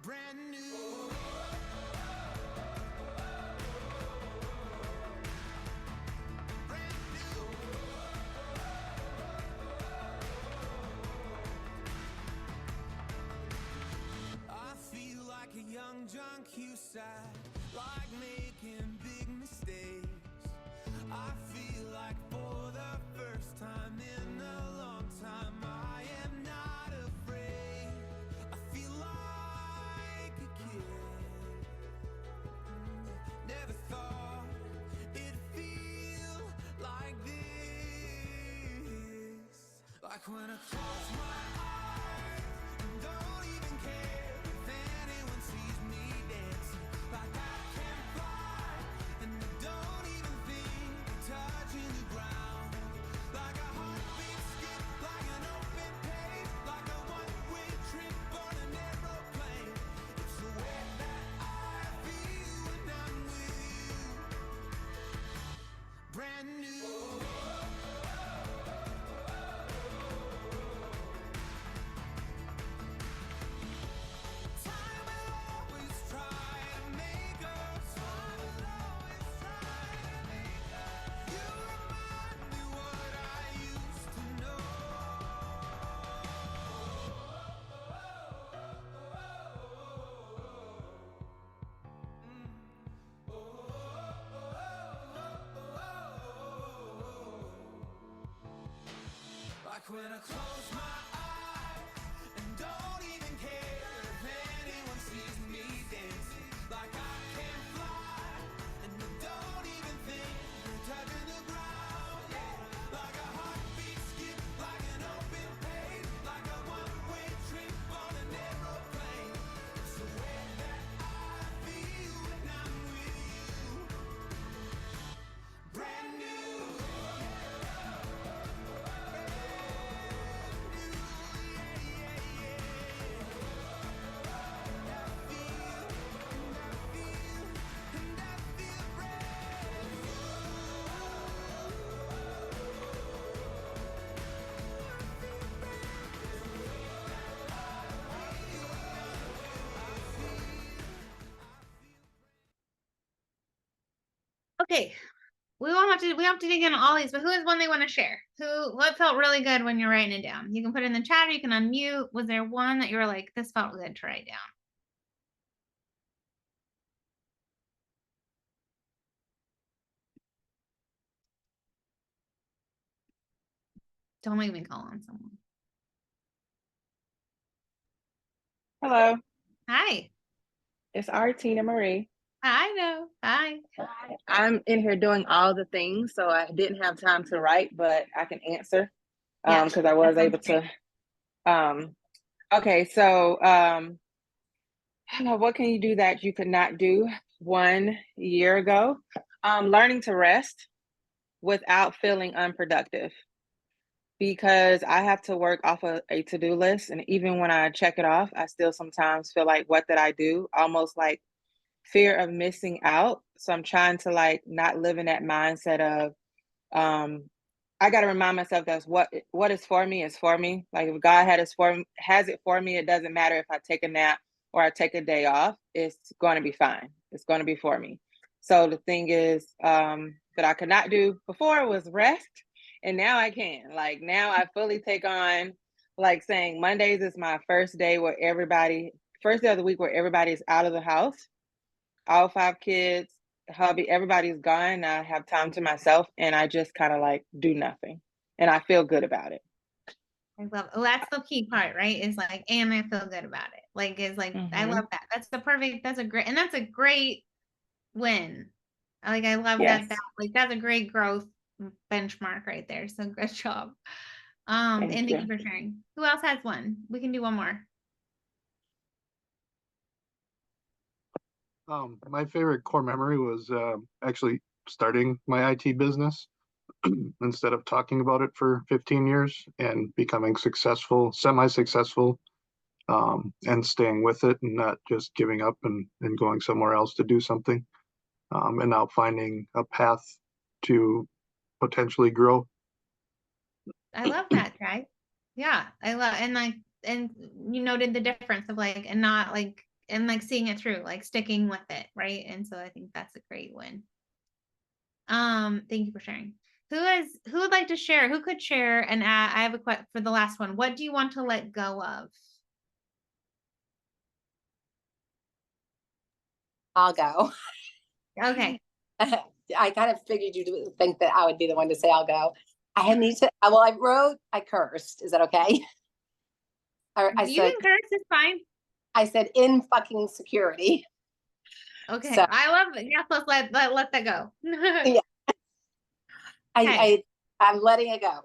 Brand new. I feel like a young John Cusack, like making big mistakes. I feel like for the first time in a long time, I am not afraid. I feel like a kid. Never thought it'd feel like this. Like when I close my eyes and don't even care if anyone sees me dancing. Like I can fly and I don't even think of touching the ground. Like a heartbeat skip, like an open page, like a one-way trip on an aeroplane. It's the way that I feel when I'm with you. Brand new. Time will always try to make us. Time will always try to make us. You remind me what I used to know. Like when I close my eyes and don't even care if anyone sees me dancing. Like I can fly and I don't even think of touching the ground. Yeah. Like a heartbeat skip, like an open page, like a one-way trip on an aeroplane. It's the way that I feel when I'm with you. Brand new. Okay. We don't have to dig into all these, but who has one they want to share? What felt really good when you're writing it down? You can put it in the chat or you can unmute. Was there one that you were like, this felt good to write down? Don't make me call on someone. Hello, Hi. it's our Tina Marie. I know. Hi. I'm in here doing all the things, so I didn't have time to write, but I can answer Yeah, because I was that able sounds to. Okay, so what can you do that you could not do 1 year ago? Learning to rest without feeling unproductive, because I have to work off of a to-do list, and even when I check it off, I still sometimes feel like, what did I do? Almost like fear of missing out. So I'm trying to like not live in that mindset of I got to remind myself that what is for me is for me. Like if God has it for me, it doesn't matter if I take a nap or I take a day off. It's going to be fine. It's going to be for me. So the thing is that I could not do before was rest, and now I can. Like now I fully take on like saying Mondays is my first day first day of the week where everybody's out of the house. All 5 kids, hubby, everybody's gone. I have time to myself and I just kind of like do nothing. And I feel good about it. I love it. Well, that's the key part, right? Is like, and I feel good about it. Like, is like, I Mm-hmm. love that. That's a great win. I love Yes. that's a great growth benchmark right there. So good job. And Thank thank you. you for sharing. Who else has one? We can do one more. My favorite core memory was actually starting my IT business instead of talking about it for 15 years and becoming successful, semi-successful, and staying with it and not just giving up and going somewhere else to do something. And now finding a path to potentially grow. I love that, Trey. Yeah, I love and you noted the difference of like and not like and like seeing it through, like sticking with it, right? And so I think that's a great win. Thank you for sharing. Who would like to share? Who could share? And I have a question for the last one. What do you want to let go of? I'll go. Okay. I kind of figured you'd think that I would be the one to say I'll go. I cursed. Is that okay? I You said, can curse, it's fine. I said in fucking security. Okay. So I love it. Yes, let that go. yeah, Okay. I'm letting it go.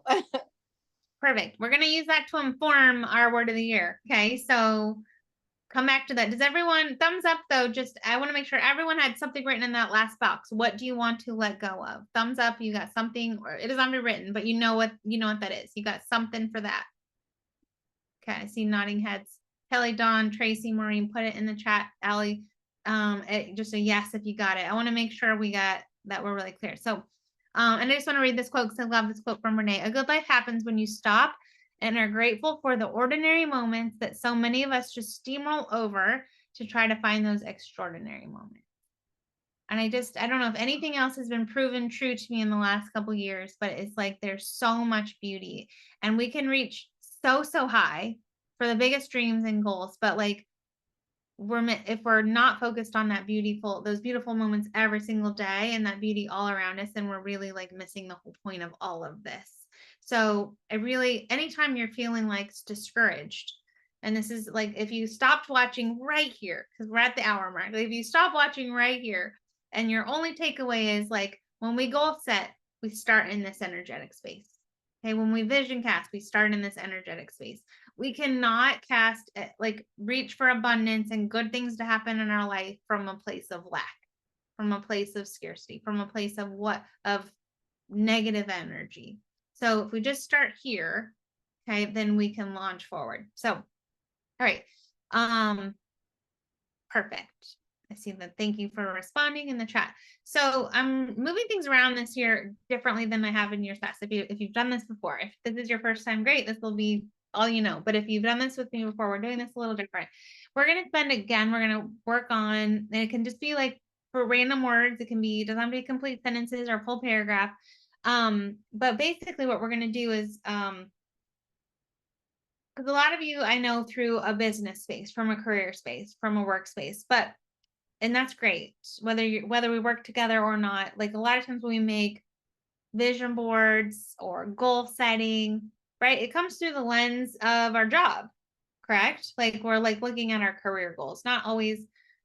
Perfect. We're gonna use that to inform our word of the year. Okay, so come back to that. Does everyone thumbs up though? Just I want to make sure everyone had something written in that last box. What do you want to let go of? Thumbs up, you got something, or it is underwritten, but you know what that is. You got something for that. Okay, I see nodding heads. Kelly, Dawn, Tracy, Maureen, put it in the chat. Allie, just a yes if you got it. I want to make sure we got that we're really clear. So, and I just want to read this quote because I love this quote from Renee. A good life happens when you stop and are grateful for the ordinary moments that so many of us just steamroll over to try to find those extraordinary moments. And I don't know if anything else has been proven true to me in the last couple years, but it's like there's so much beauty and we can reach so high for the biggest dreams and goals, but like if we're not focused on those beautiful moments every single day and that beauty all around us, then we're really like missing the whole point of all of this. So anytime you're feeling like discouraged, and this is like if you stopped watching right here, because we're at the hour mark, like if you stop watching right here and your only takeaway is like when we goal set, we start in this energetic space. Okay, when we vision cast, we start in this energetic space. We cannot reach for abundance and good things to happen in our life from a place of lack, from a place of scarcity, from a place of negative energy. So if we just start here, okay, then we can launch forward. So, all right. Perfect. I see that. Thank you for responding in the chat. So I'm moving things around this year differently than I have in years past. If you've done this before, if this is your first time, great. This will be all you know. But if you've done this with me before, we're doing this a little different. We're going to we're going to work on, and it can just be like for random words. It doesn't have to be complete sentences or full paragraph. But basically what we're going to do is, because a lot of you I know through a business space, from a career space, from a workspace, and that's great whether we work together or not. Like a lot of times when we make vision boards or goal setting, right, it comes through the lens of our job, correct? Like we're like looking at our career goals, not always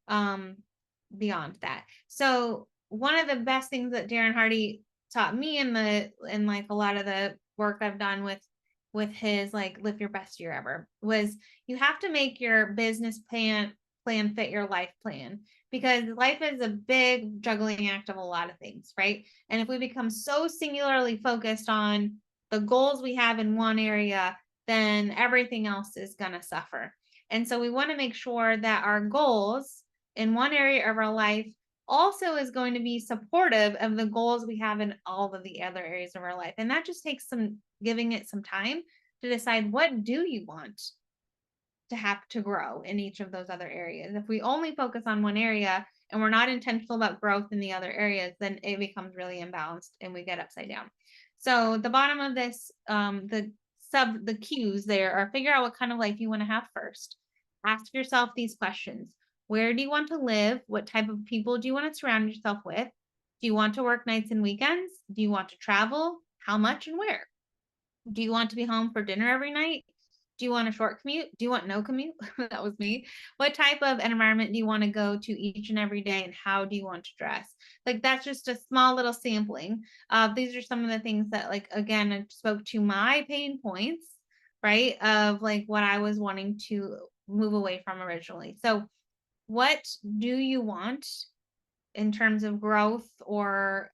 beyond that. So one of the best things that Darren Hardy taught me in like a lot of the work I've done with his like live your best year ever was you have to make your business plan fit your life plan, because life is a big juggling act of a lot of things, right? And if we become so singularly focused on the goals we have in one area, then everything else is going to suffer. And so we want to make sure that our goals in one area of our life also is going to be supportive of the goals we have in all of the other areas of our life. And that just takes giving it some time to decide, what do you want to have to grow in each of those other areas? If we only focus on one area and we're not intentional about growth in the other areas, then it becomes really imbalanced and we get upside down. So the bottom of this, the the cues there are figure out what kind of life you want to have first. Ask yourself these questions. Where do you want to live? What type of people do you want to surround yourself with? Do you want to work nights and weekends? Do you want to travel? How much and where? Do you want to be home for dinner every night? Do you want a short commute? Do you want no commute? That was me. What type of environment do you want to go to each and every day, and how do you want to dress? Like, that's just a small little sampling. These are some of the things that, like, again, it spoke to my pain points, right? Of like what I was wanting to move away from originally. So what do you want in terms of growth or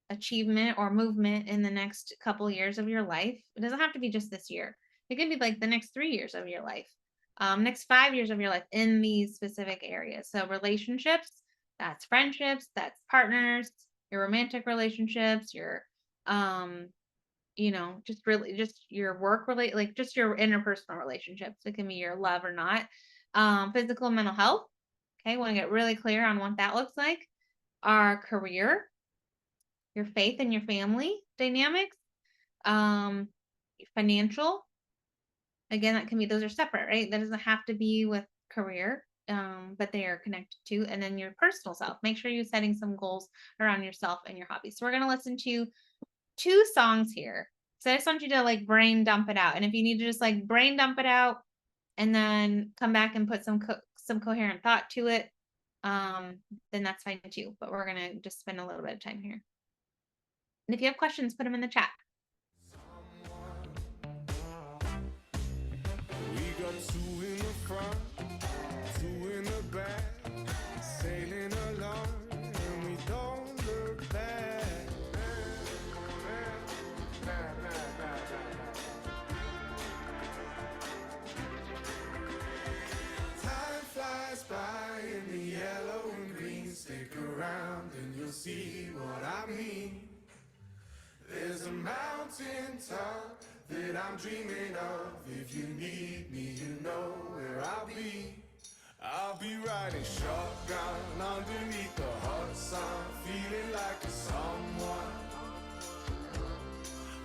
achievement or movement in the next couple years of your life? It doesn't have to be just this year. It could be like the next 3 years of your life, next 5 years of your life in these specific areas. So relationships, that's friendships, that's partners, your romantic relationships, your just really just your work relate like just your interpersonal relationships. It can be your love or not. Physical and mental health. Okay, want to get really clear on what that looks like. Our career, your faith and your family dynamics, financial. Again, that can be, those are separate, right? That doesn't have to be with career, but they are connected to. And then your personal self. Make sure you're setting some goals around yourself and your hobbies. So we're going to listen to 2 songs here. So I just want you to like brain dump it out. And if you need to just like brain dump it out and then come back and put some coherent thought to it, then that's fine too. But we're going to just spend a little bit of time here. And if you have questions, put them in the chat. We got 2 in the front, 2 in the back, sailing along, and we don't look back. Time flies by in the yellow and green. Stick around and you'll see what I mean. There's a mountain top that I'm dreaming of. If you need me, you know where I'll be. I'll be riding shotgun underneath the hot sun, feeling like a someone.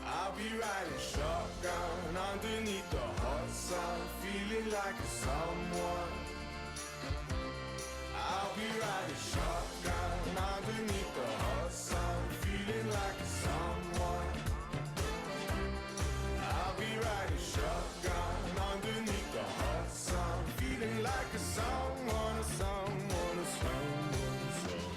I'll be riding shotgun underneath the hot sun, feeling like a someone. I'll be riding shotgun underneath the hot sun, feeling like a someone. I'll be riding shotgun underneath the hot sun, feeling like a someone, a someone, a someone, a someone.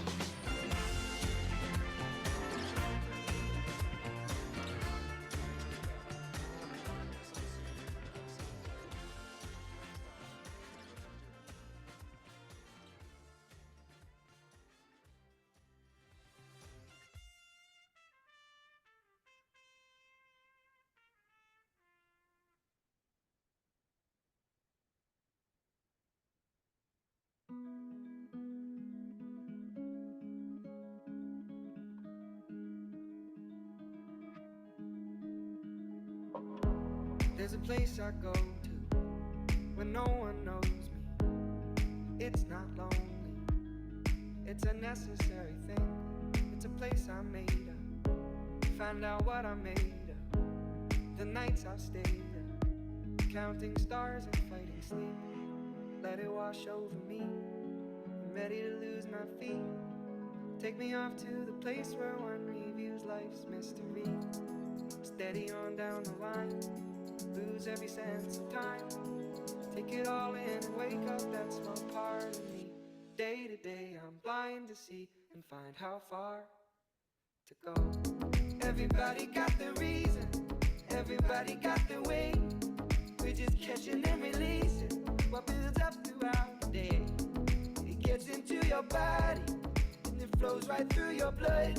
There's a place I go to when no one knows me. It's not lonely, it's a necessary thing. It's a place I made up, find out what I made up. The nights I've stayed up, counting stars and fighting sleep. Let it wash over me, I'm ready to lose my feet. Take me off to the place where one reviews life's mystery. Steady on down the line, lose every sense of time. Take it all in and wake up that small part of me. Day to day I'm blind to see and find how far to go. Everybody got their reason, everybody got their way. We're just catching and releasing what builds up throughout the day. It gets into your body and it flows right through your blood.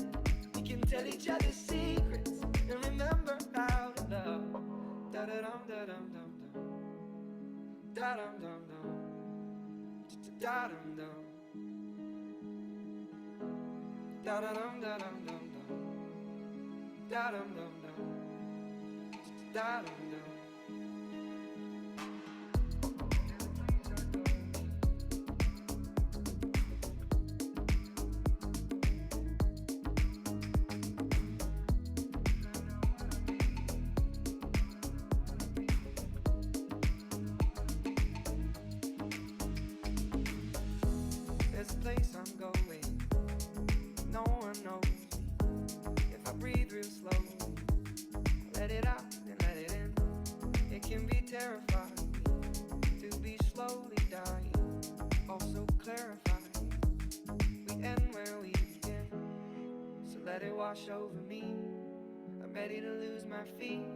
We can tell each other secrets and remember how to love. Da da dum da dum dum dum. Da dum dum dum. Da dum dum. Da da dum da dum dum dum. Da dum dum dum. Da dum dum. terrified me to be slowly dying, also clarifying we end where we begin. So let it wash over me. I'm ready to lose my feet.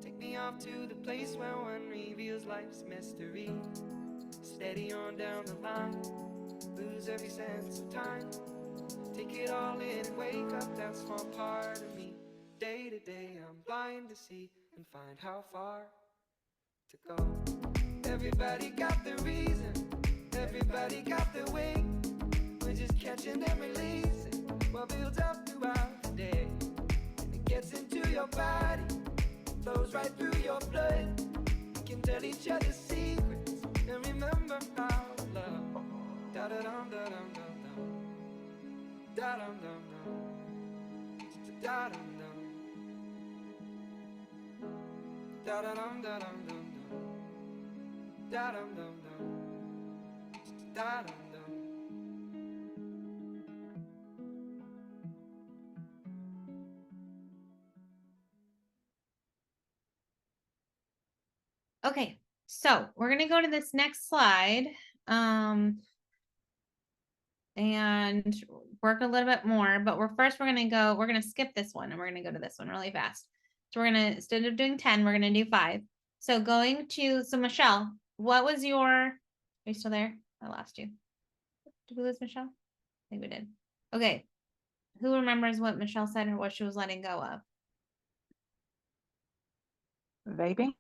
Take me off to the place where one reveals life's mystery. Steady on down the line, lose every sense of time. Take it all in and wake up that small part of me. Day to day I'm blind to see and find how far to go. Everybody got the reason, everybody got the way. We're just catching and releasing what builds up throughout the day. And it gets into your body, flows right through your blood. We can tell each other secrets and remember our love. Da da dum da dum dum dum. Da dum dum dum. Da dum dum. Da da dum da dum dum dum. Da dum dum dum. Da dum dum. Okay, so we're gonna go to this next slide. And work a little bit more, but we're gonna skip this one and we're gonna go to this one really fast. So we're gonna, instead of doing 10, we're gonna do 5. So Michelle, what was are you still there? I lost you. Did we lose Michelle? I think we did. Okay. Who remembers what Michelle said or what she was letting go of? Vaping?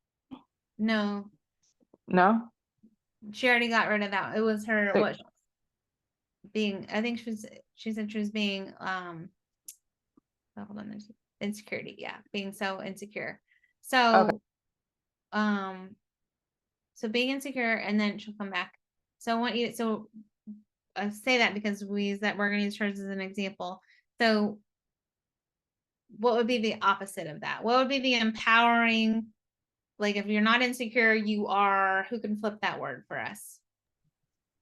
No, No. she already got rid of that. It was her, Sick. what being, I think she said she was being, hold on, there's insecurity. Yeah. Being so insecure. So, Okay. so being insecure and then she'll come back. So I want you, I say that because we're going to use hers as an example. So what would be the opposite of that? What would be the empowering, like if you're not insecure, you are, who can flip that word for us?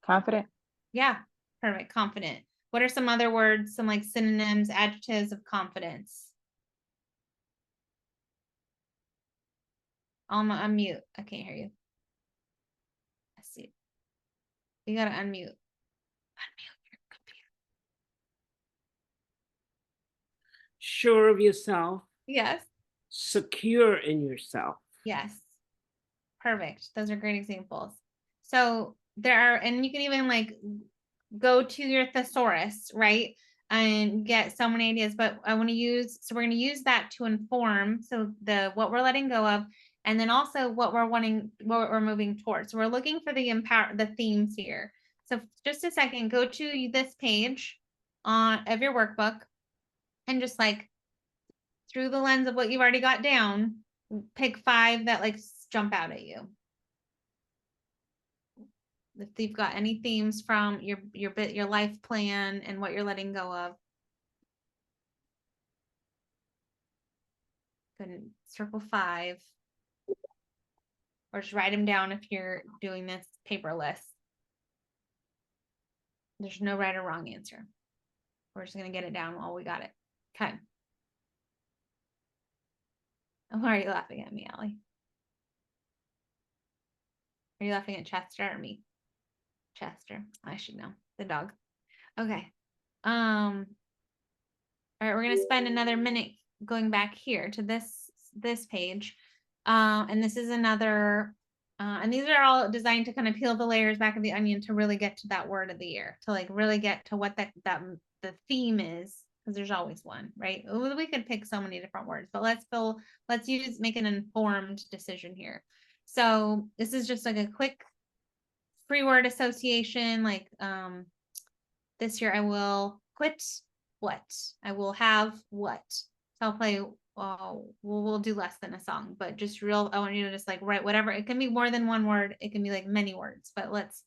Confident. Yeah, perfect. Confident. What are some other words, some like synonyms, adjectives of confidence? I'm gonna unmute. I can't hear you. I see. You gotta unmute. Unmute your computer. Sure of yourself, Yes. secure in yourself. Yes. Perfect. Those are great examples. So there are, and you can even like go to your thesaurus, right? And get so many ideas, but I want to use, so we're going to use that to inform. So what we're letting go of, and then also what we're wanting, what we're moving towards. So we're looking for the themes here. So just a second, go to this page of your workbook and just like through the lens of what you've already got down, pick 5 that like jump out at you. If you've got any themes from your life plan and what you're letting go of. Go ahead and circle 5. Or just write them down if you're doing this paperless. There's no right or wrong answer. We're just gonna get it down while we got it. Okay. Why are you laughing at me, Allie? Are you laughing at Chester or me? Chester. I should know. The dog. Okay. All right, we're gonna spend another minute going back here to this page. And this is another, and these are all designed to kind of peel the layers back of the onion to really get to that word of the year, to like really get to what the theme is, because there's always one, right? We could pick so many different words, but let's make an informed decision here. So this is just like a quick free word association, like this year I will quit what? I will have what? So I'll play, we'll do less than a song, but just I want you to just like write whatever. It can be more than one word. It can be like many words, but let's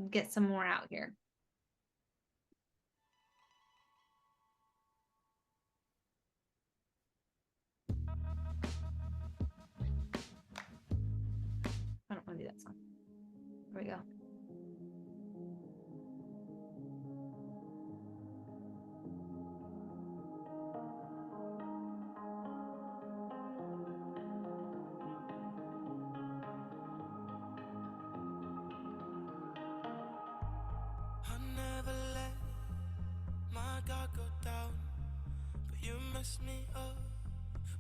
get some more out here. I don't want to do that song. Here we go. messed me up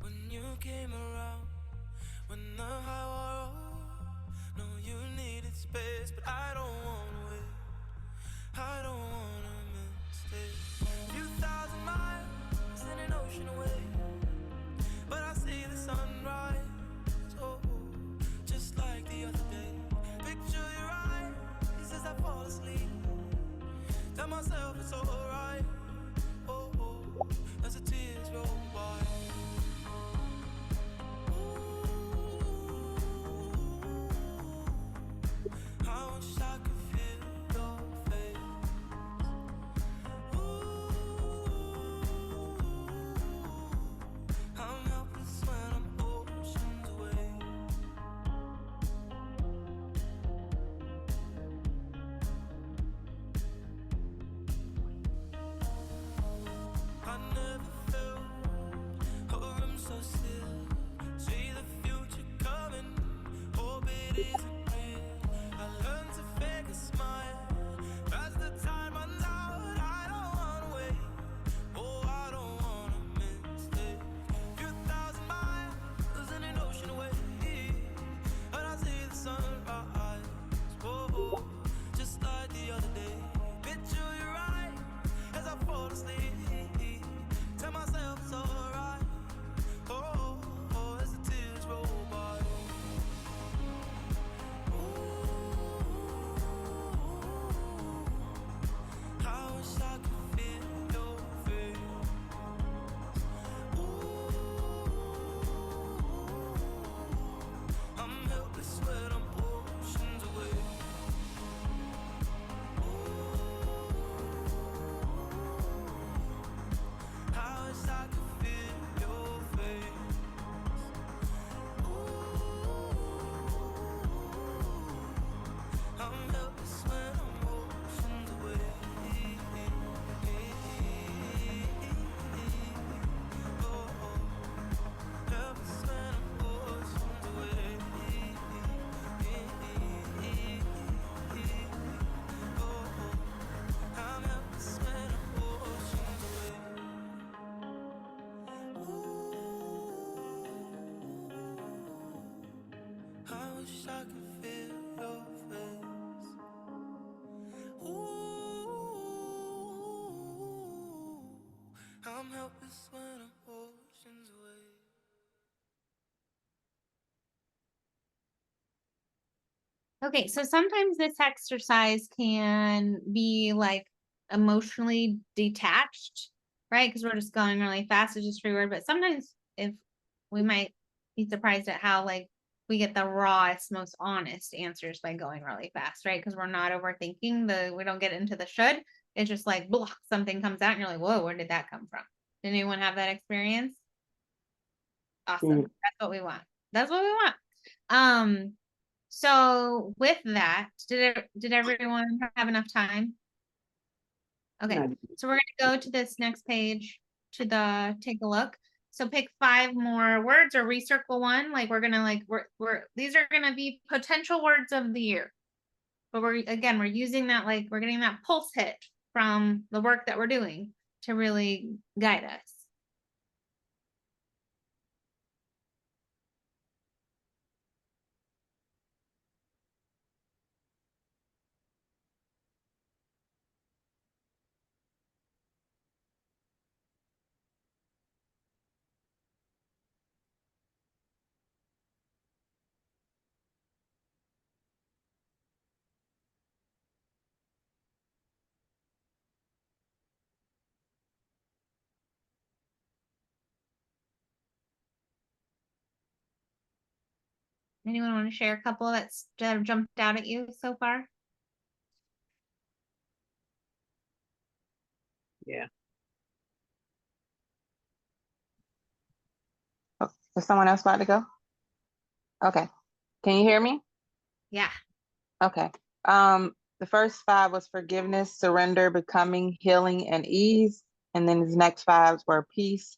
when you came around. When the high wore off, no, you needed space, but I don't wanna wait. I don't wanna miss it. Few thousand miles in an ocean away, but I see the sunrise. Oh, just like the other day. Picture your eyes as I fall asleep. Tell myself it's alright. Oh, as the tears roll by. I wish I could feel your face. I'm helpless when I'm oceans away. I never felt a room so still. See the future coming, hope it isn't real. I learned to fake a smile as the time runs out. I don't wanna wait, oh I don't wanna miss it. Few thousand miles in an ocean away, and I see the sunrise. Oh, just like the other day. Picture your eyes as I fall asleep. Tell myself it's alright. Oh, as the tears roll by. I wish I could feel your face. I'm helpless when I'm oceans away. I wish I could feel your face. I'm helpless when I'm oceans away. Oh, helpless when I'm oceans away. Oh, I'm helpless when I'm oceans away. I wish I could feel your face. I'm helpless when I'm oceans away. Okay, so sometimes this exercise can be like emotionally detached, right? Because we're just going really fast, it's just free word. But sometimes if we might be surprised at how like we get the rawest, most honest answers by going really fast, right? Because we're not overthinking we don't get into the should. It's just like blah, something comes out and you're like, whoa, where did that come from? Did anyone have that experience? Awesome. That's what we want. That's what we want. So with that, did everyone have enough time? Okay, so we're gonna go to this next page take a look. So pick 5 more words or recircle one. Like we're gonna these are gonna be potential words of the year. But we're using that, like we're getting that pulse hit from the work that we're doing to really guide us. Anyone want to share a couple that have jumped out at you so far? Yeah. Oh, is someone else about to go? Okay. Can you hear me? Yeah. Okay. The first 5 was forgiveness, surrender, becoming, healing, and ease. And then his next 5 were peace,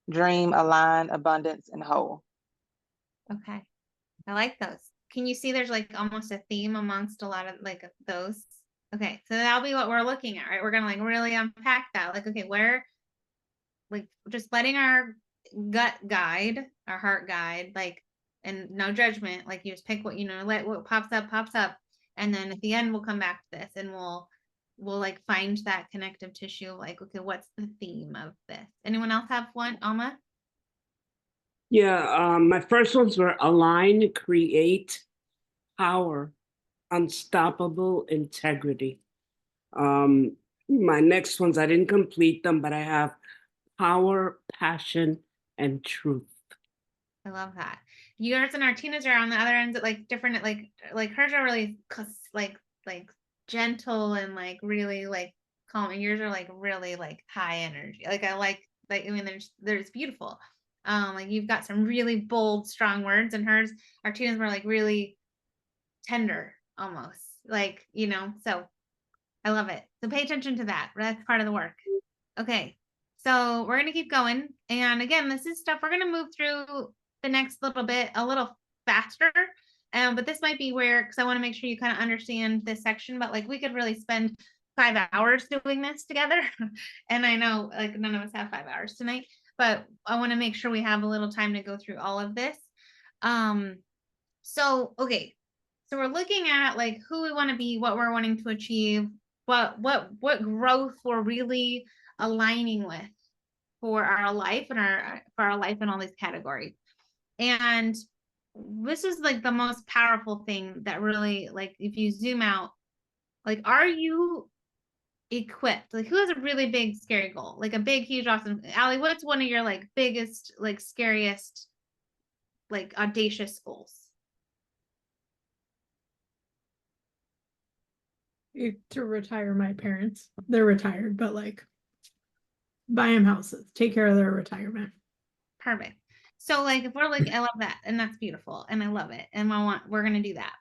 dream, align, abundance, and whole. Okay. I like those. Can you see there's like almost a theme amongst a lot of like those? Okay, so that'll be what we're looking at, right? We're gonna like really unpack that. Like, okay, where like just letting our gut guide, our heart guide, like, and no judgment, like you just pick what, let what pops up. And then at the end, we'll come back to this and we'll like find that connective tissue. Like, okay, what's the theme of this? Anyone else have one, Alma? Yeah, my first ones were align, create, power, unstoppable, integrity. My next ones, I didn't complete them, but I have power, passion, and truth. I love that. Yours and Artina's are on the other ends, like different, like hers are really like gentle and like really like calm, and yours are like really like high energy. Like I mean, there's beautiful. Like you've got some really bold, strong words, and hers, Artina's were like really tender, almost like, so I love it. So pay attention to that. That's part of the work. Okay. So we're going to keep going. And again, this is stuff we're going to move through the next little bit a little faster. But this might be where, because I want to make sure you kind of understand this section, but like we could really spend 5 hours doing this together. And I know like none of us have 5 hours tonight, but I want to make sure we have a little time to go through all of this. So, okay. So we're looking at like who we want to be, what we're wanting to achieve, what growth we're really aligning with for our life and in all these categories. And this is like the most powerful thing that really, like, if you zoom out, like, are you equipped? Like, who has a really big, scary goal? Like a big, huge, awesome. Allie, what's one of your like biggest, like scariest, like audacious goals? To retire my parents. They're retired, but like buy them houses, take care of their retirement. Perfect. So like if we're like, I love that, and that's beautiful, and I love it, and we're gonna do that.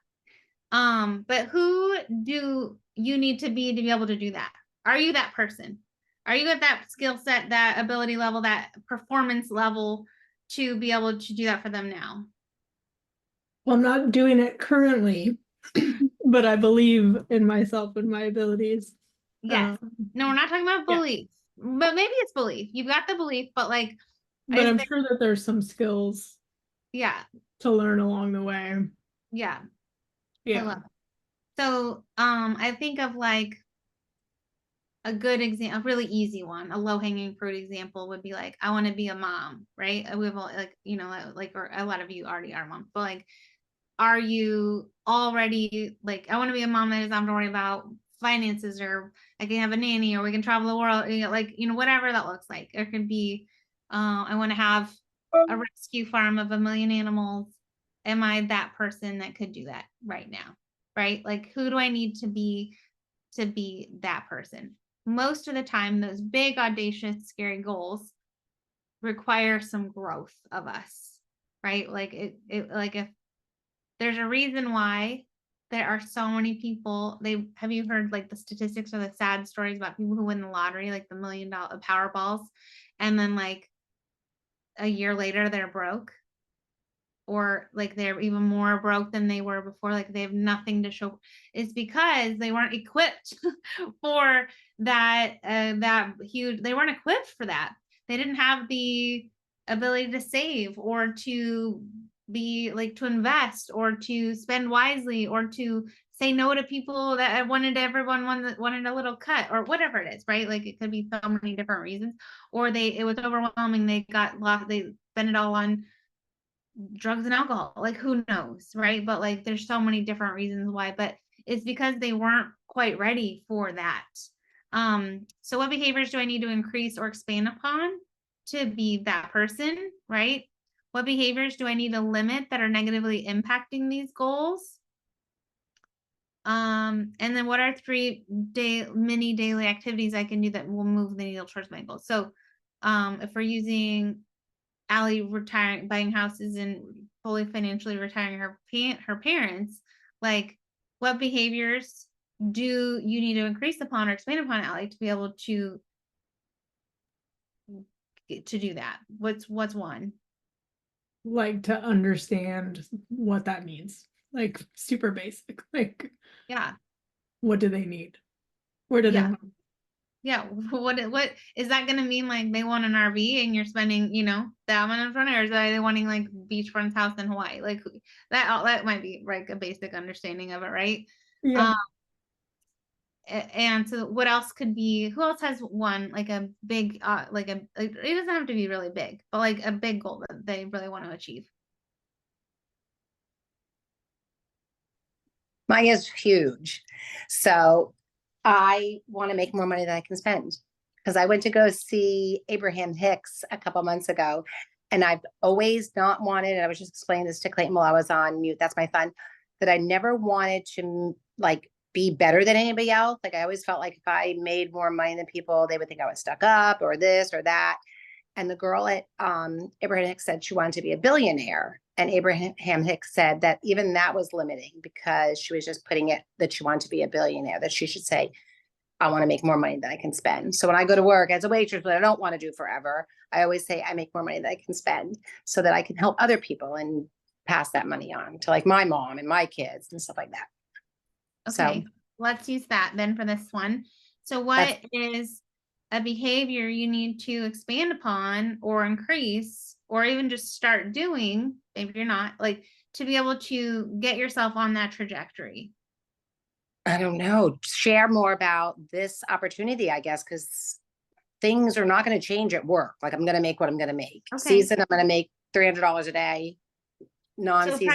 But who do you need to be able to do that? Are you that person? Are you at that skill set, that ability level, that performance level to be able to do that for them now? Well, I'm not doing it currently, but I believe in myself and my abilities. Yes. No, we're not talking about Yeah. belief, but maybe it's belief. You've got the belief, but like, But I'm sure that there's some skills yeah, to learn along the way. yeah, I Yeah. love it. So, I think of like a good example, a really easy one, a low hanging fruit example would be like, I want to be a mom, right? We've like, like, or a lot of you already are moms, but like, are you already like, I want to be a mom that doesn't have to worry about finances, or I can have a nanny, or we can travel the world, like, whatever that looks like. It could be, I want to have a rescue farm of 1 million animals. Am I that person that could do that right now? Right? Like, who do I need to be that person? Most of the time, those big, audacious, scary goals require some growth of us, right? Like like if there's a reason why there are so many people, have you heard like the statistics or the sad stories about people who win the lottery, like the $1 million Powerballs, and then like a year later they're broke, or like they're even more broke than they were before, like they have nothing to show? It's because they weren't equipped for that huge, they weren't equipped for that. They didn't have the ability to save, or to be like, to invest, or to spend wisely, or to say no to people that wanted a little cut, or whatever it is, right? Like it could be so many different reasons, or it was overwhelming, they got lost, they spent it all on drugs and alcohol, like who knows, right? But like there's so many different reasons why, but it's because they weren't quite ready for that. So what behaviors do I need to increase or expand upon to be that person, right? What behaviors do I need to limit that are negatively impacting these goals? And then what are 3 mini daily activities I can do that will move the needle towards my goals? So if we're using Allie buying houses and fully financially retiring her parents, like what behaviors do you need to increase upon or expand upon, Allie, to be able to do that? What's one? Like to understand what that means. Like super basic. Like, Yeah. what do they need? Where do they Yeah. want? Yeah. What is that going to mean? Like they want an RV and you're spending, that amount of money, or is that they wanting like beachfront house in Hawaii? Like that might be like a basic understanding of it, right? Yeah. And so what else could be, who else has one, like a big, it doesn't have to be really big, but like a big goal that they really want to achieve? Mine is huge. So I want to make more money than I can spend. Because I went to go see Abraham Hicks a couple months ago, and I've always not wanted, and I was just explaining this to Clayton while I was on mute, that's my fun, that I never wanted to like be better than anybody else. Like I always felt like if I made more money than people, they would think I was stuck up or this or that. And the girl at Abraham Hicks said she wanted to be a billionaire. And Abraham Hicks said that even that was limiting because she was just putting it that she wanted to be a billionaire, that she should say, I want to make more money than I can spend. So when I go to work as a waitress, but I don't want to do forever, I always say I make more money than I can spend so that I can help other people and pass that money on to like my mom and my kids and stuff like that. Okay, So let's use that then for this one. So what is a behavior you need to expand upon or increase, or even just start doing, maybe you're not, like to be able to get yourself on that trajectory? I don't know, share more about this opportunity, I guess, because things are not going to change at work. Like I'm going to make what I'm going to make. Okay. Season, I'm going to make $300 a day. So Non-season,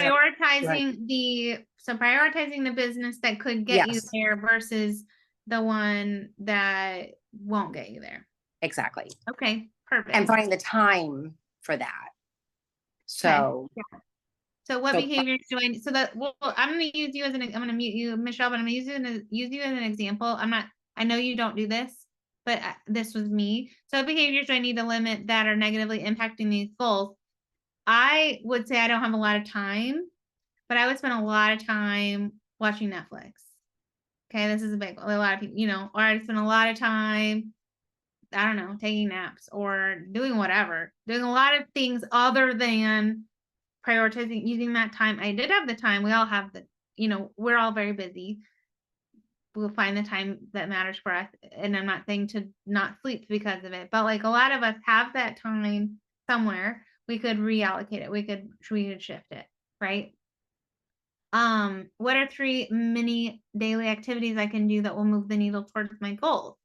prioritizing the business that could get you Yes. there versus the one that won't get you there. exactly. Okay, perfect. And finding the time for that. So So what So- behaviors do I, so that, well, I'm going to use you as I'm going to mute you, Michelle, but I'm going to use you as an example. I know you don't do this, but this was me. So what behaviors do I need to limit that are negatively impacting these goals? I would say I don't have a lot of time, but I would spend a lot of time watching Netflix. Okay, this is a lot of people, or I'd spend a lot of time, I don't know, taking naps or doing whatever, doing a lot of things other than prioritizing using that time. I did have the time. We all have we're all very busy. We'll find the time that matters for us. And I'm not saying to not sleep because of it, but like a lot of us have that time somewhere. We could reallocate it. We could shift it, right? What are 3 mini daily activities I can do that will move the needle towards my goals?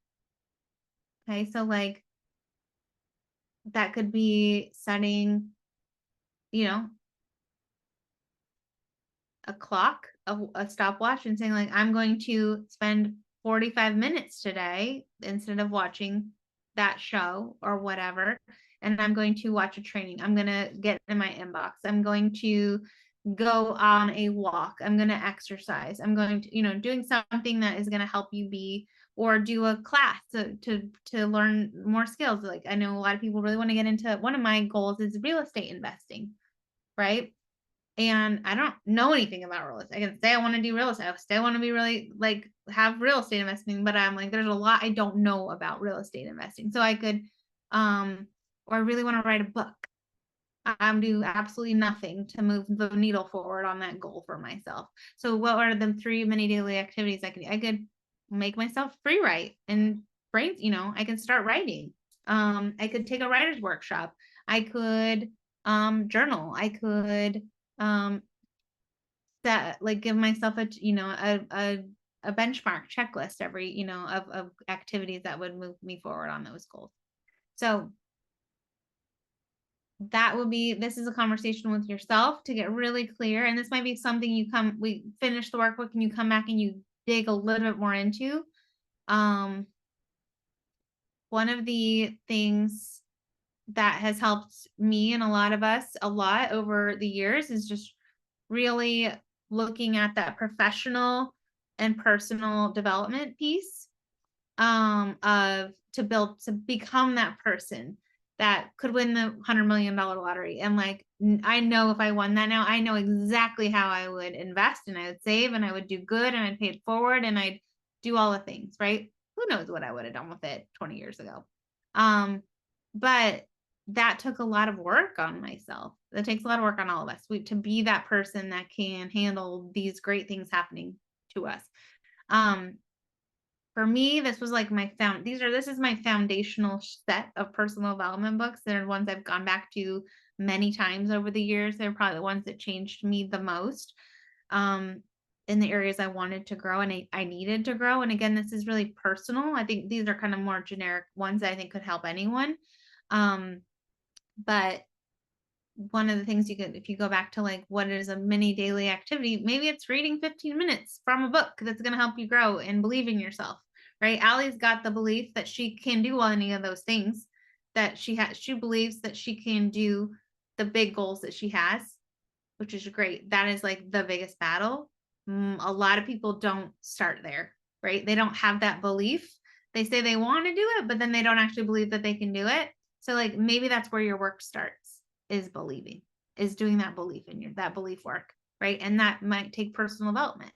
Okay, so like that could be setting, a clock, a stopwatch, and saying like, I'm going to spend 45 minutes today instead of watching that show or whatever. And I'm going to watch a training. I'm going to get in my inbox. I'm going to go on a walk. I'm going to exercise. I'm going to, doing something that is going to help you be, or do a class to learn more skills. Like I know a lot of people really want to get into, one of my goals is real estate investing, right? And I don't know anything about real estate. I can say I want to do real estate. I still want to be really like have real estate investing, but I'm like, there's a lot I don't know about real estate investing. So I could, or I really want to write a book. I'm do absolutely nothing to move the needle forward on that goal for myself. So what are the 3 mini daily activities I could do? I could make myself free write and I can start writing. I could take a writer's workshop. I could journal. I could that like give myself a benchmark checklist every of activities that would move me forward on those goals. So that would be, this is a conversation with yourself to get really clear, and this might be something we finish the workbook and you come back and you dig a little bit more into. One of the things that has helped me and a lot of us a lot over the years is just really looking at that professional and personal development piece of to become that person that could win the $100 million lottery. And like, I know if I won that now, I know exactly how I would invest and I would save and I would do good and I'd pay it forward and I'd do all the things, right? Who knows what I would have done with it 20 years ago. But that took a lot of work on myself. That takes a lot of work on all of us to be that person that can handle these great things happening to us. for me, this was like this is my foundational set of personal development books. They're ones I've gone back to many times over the years. They're probably the ones that changed me the most. In the areas I wanted to grow and I needed to grow. And again, this is really personal. I think these are kind of more generic ones that I think could help anyone. But one of the things you could, if you go back to like what is a mini daily activity, maybe it's reading 15 minutes from a book that's going to help you grow and believe in yourself, right? Allie's got the belief that she can do any of those things, that she believes that she can do the big goals that she has, which is great. That is like the biggest battle. A lot of people don't start there, right? They don't have that belief. They say they want to do it, but then they don't actually believe that they can do it. So like maybe that's where your work starts, is believing, is doing that belief in that belief work, right? And that might take personal development.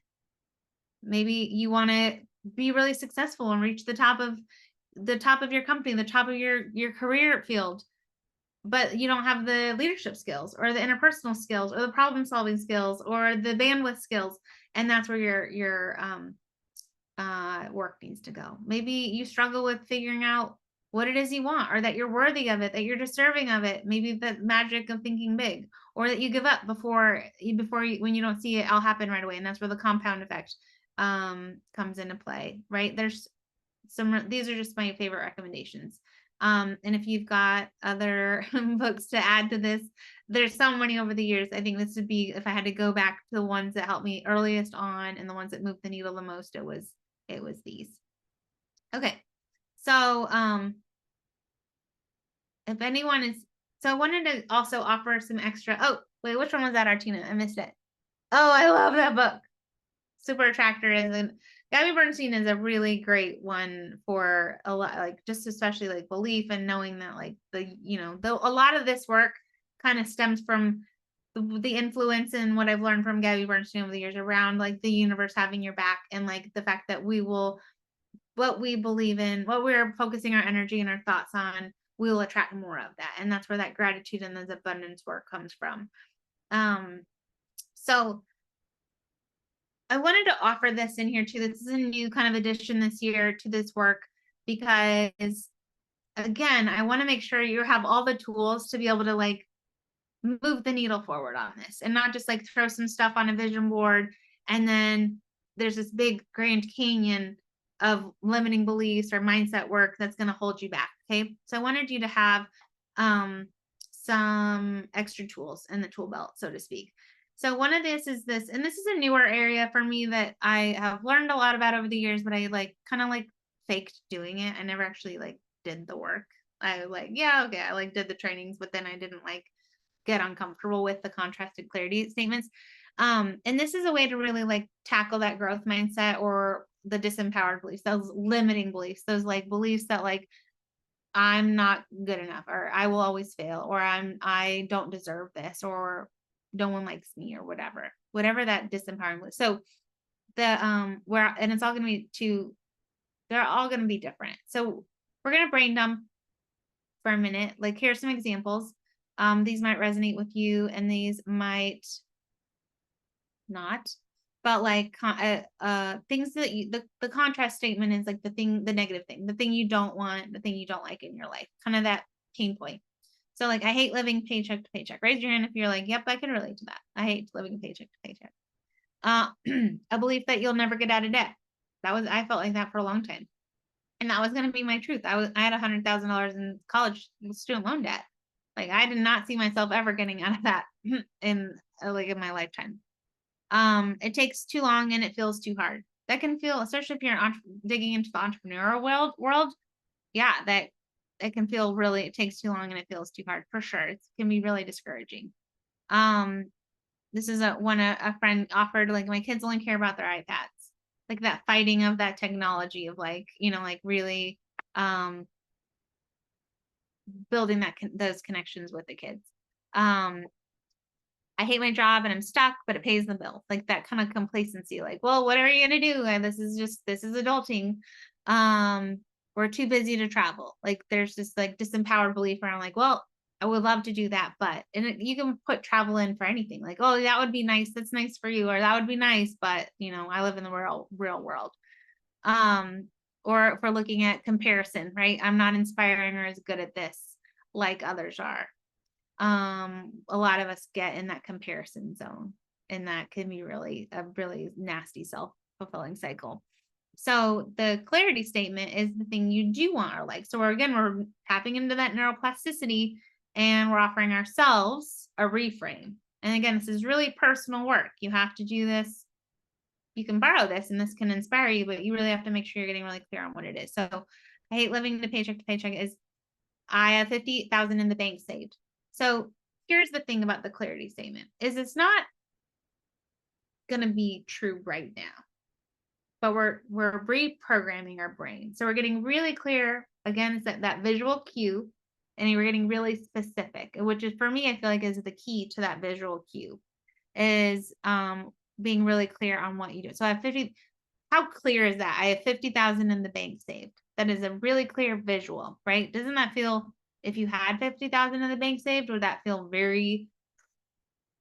Maybe you want to be really successful and reach the top of your company, the top of your career field, but you don't have the leadership skills or the interpersonal skills or the problem solving skills or the bandwidth skills. And that's where your work needs to go. Maybe you struggle with figuring out what it is you want, or that you're worthy of it, that you're deserving of it. Maybe the magic of thinking big, or that you give up before when you don't see it all happen right away. And that's where the compound effect comes into play, right? These are just my favorite recommendations. And if you've got other books to add to this, there's so many over the years. I think this would be, if I had to go back to the ones that helped me earliest on and the ones that moved the needle the most, it was these. Okay. So, if anyone is, so I wanted to also offer some extra, oh, wait, which one was that, Artina? I missed it. Oh, I love that book. Super Attractor and Gabby Bernstein is a really great one for a lot, like just especially like belief and knowing that like a lot of this work kind of stems from the influence and what I've learned from Gabby Bernstein over the years around like the universe having your back, and like the fact that what we believe in, what we're focusing our energy and our thoughts on, we will attract more of that. And that's where that gratitude and those abundance work comes from. So I wanted to offer this in here too. This is a new kind of addition this year to this work, because again, I want to make sure you have all the tools to be able to like move the needle forward on this, and not just like throw some stuff on a vision board and then there's this big Grand Canyon of limiting beliefs or mindset work that's going to hold you back. Okay. So I wanted you to have some extra tools in the tool belt, so to speak. So one of this is this, and this is a newer area for me that I have learned a lot about over the years, but I like kind of like faked doing it. I never actually like did the work. I like, yeah, okay, I like did the trainings, but then I didn't like get uncomfortable with the contrasted clarity statements. And this is a way to really like tackle that growth mindset or the disempowered beliefs, those limiting beliefs, those like beliefs that like I'm not good enough, or I will always fail, or I don't deserve this, or no one likes me, or whatever that disempowering belief. So and it's all going to be they're all going to be different. So we're going to brain dump for a minute. Like here's some examples. These might resonate with you and these might not, but like things that the contrast statement is like the negative thing, the thing you don't want, the thing you don't like in your life, kind of that pain point. So like, I hate living paycheck to paycheck. Raise your hand if you're like, yep, I can relate to that. I hate living paycheck to paycheck. A belief that you'll never get out of debt. I felt like that for a long time. And that was going to be my truth. I had $100,000 in college student loan debt. Like I did not see myself ever getting out of that in my lifetime. It takes too long and it feels too hard. That can feel, especially if you're digging into the entrepreneurial world. Yeah, that it can feel really, it takes too long and it feels too hard for sure. It can be really discouraging. This is one a friend offered, like my kids only care about their iPads. Like that fighting of that technology of like, like really building those connections with the kids. I hate my job and I'm stuck, but it pays the bill. Like that kind of complacency, like, well, what are you going to do? And this is adulting. We're too busy to travel. Like there's this like disempowered belief around like, well, I would love to do that, but, you can put travel in for anything. Like, oh, that would be nice. That's nice for you. Or that would be nice. But, I live in the real world. or if we're looking at comparison, right? I'm not inspiring or as good at this like others are. A lot of us get in that comparison zone, and that can be really a really nasty self-fulfilling cycle. So the clarity statement is the thing you do want or like. So we're tapping into that neuroplasticity, and we're offering ourselves a reframe. And again, this is really personal work. You have to do this. You can borrow this and this can inspire you, but you really have to make sure you're getting really clear on what it is. So I hate living the paycheck to paycheck is I have 50,000 in the bank saved. So here's the thing about the clarity statement is it's not going to be true right now, but we're reprogramming our brain. So we're getting really clear. Again, it's that visual cue, and we're getting really specific, which is for me, I feel like is the key to that visual cue is being really clear on what you do. So I have 50. How clear is that? I have 50,000 in the bank saved. That is a really clear visual, right? Doesn't that feel, if you had 50,000 in the bank saved, would that feel very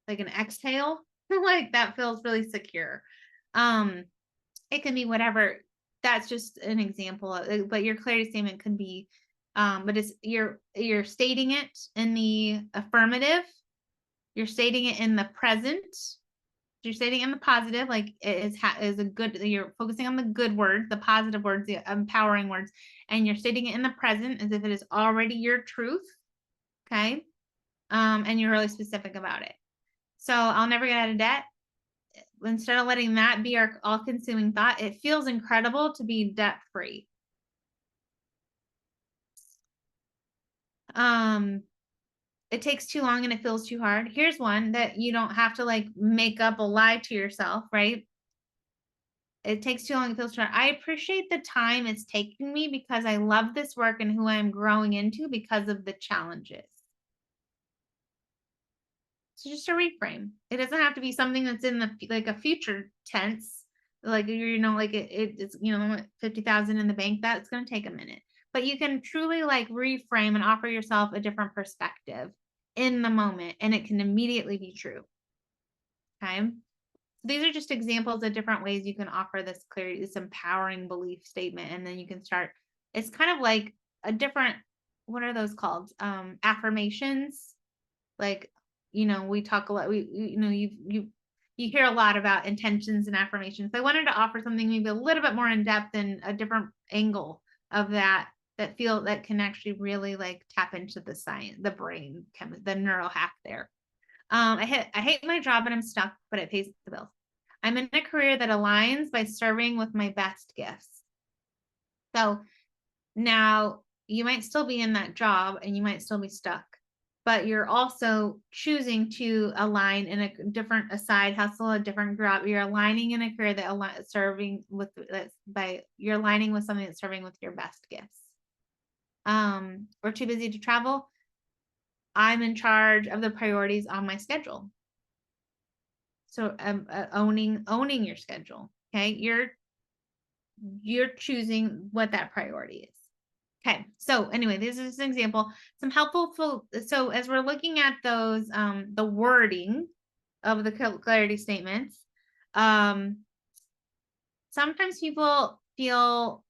like an exhale? Like that feels really secure. It can be whatever. That's just an example of it, but your clarity statement could be, but it's you're stating it in the affirmative, you're stating it in the present, you're stating in the positive, like it is a good, you're focusing on the good words, the positive words, the empowering words, and you're stating it in the present as if it is already your truth. Okay. And you're really specific about it. So I'll never get out of debt. Instead of letting that be our all-consuming thought, it feels incredible to be debt-free. It takes too long and it feels too hard. Here's one that you don't have to like make up a lie to yourself, right? It takes too long, it feels too hard. I appreciate the time it's taking me because I love this work and who I'm growing into because of the challenges. So just a reframe. It doesn't have to be something that's in the like a future tense, like like it's 50,000 in the bank. That's going to take a minute, but you can truly like reframe and offer yourself a different perspective in the moment, and it can immediately be true. Okay, these are just examples of different ways you can offer this clarity, this empowering belief statement, and then you can start. It's kind of like a different. What are those called? Affirmations, like. We talk a lot, you hear a lot about intentions and affirmations. I wanted to offer something maybe a little bit more in depth and a different angle of that can actually really like tap into the science, the brain, the neural hack there. I hate my job and I'm stuck, but it pays the bills. I'm in a career that aligns by serving with my best gifts. So now you might still be in that job and you might still be stuck, but you're also choosing to align in a side hustle, a different job. You're aligning in a career that you're aligning with something that's serving with your best gifts. We're too busy to travel. I'm in charge of the priorities on my schedule. So owning your schedule. Okay. You're choosing what that priority is. Okay, so anyway, this is an example. Some helpful, so as we're looking at those, the wording of the clarity statements, sometimes people feel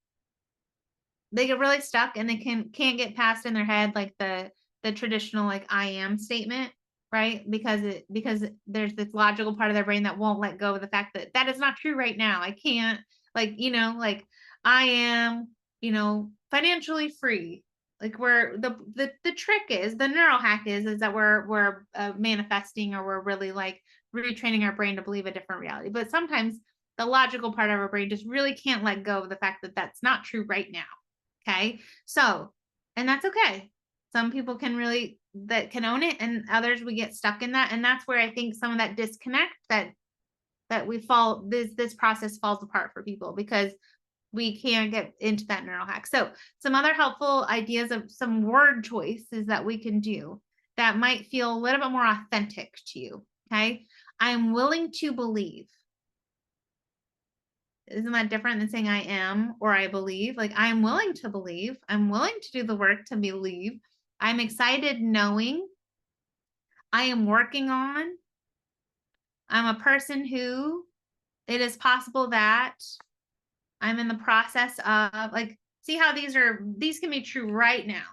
they get really stuck and they can't get past in their head like the traditional like I am statement, right? Because there's this logical part of their brain that won't let go of the fact that that is not true right now. I can't like I am financially free. Like where the trick is, the neural hack is that we're manifesting, or we're really like retraining our brain to believe a different reality. But sometimes the logical part of our brain just really can't let go of the fact that that's not true right now. Okay, so, and that's okay. Some people can own it, and others we get stuck in that, and that's where I think some of that disconnect that we fall, this process falls apart for people because we can't get into that neural hack. So some other helpful ideas of some word choices that we can do that might feel a little bit more authentic to you. Okay, I'm willing to believe. Isn't that different than saying I am or I believe? Like I'm willing to believe. I'm willing to do the work to believe. I'm excited knowing. I am working on. I'm a person who it is possible that I'm in the process of like, see how these can be true right now.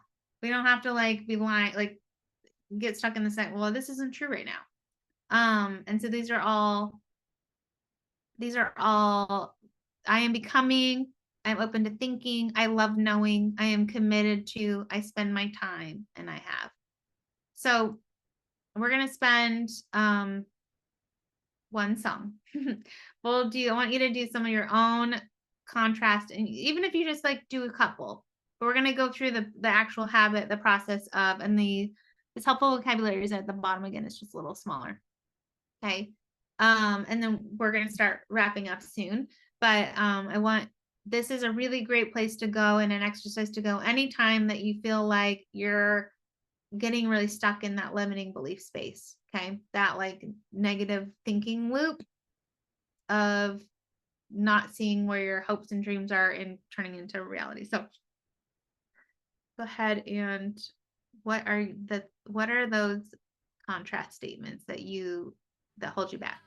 We don't have to like be lying, like get stuck in the second, well, this isn't true right now. And so these are all, I am becoming, I'm open to thinking, I love knowing, I am committed to, I spend my time, and I have. So we're gonna spend one song. I want you to do some of your own contrast, and even if you just like do a couple, but we're gonna go through the actual habit, the process of, and this helpful vocabulary is at the bottom again, it's just a little smaller. Okay. And then we're gonna start wrapping up soon. But this is a really great place to go and an exercise to go anytime that you feel like you're getting really stuck in that limiting belief space. Okay. That like negative thinking loop of not seeing where your hopes and dreams are and turning into reality. So go ahead and what are those contrast statements that hold you back?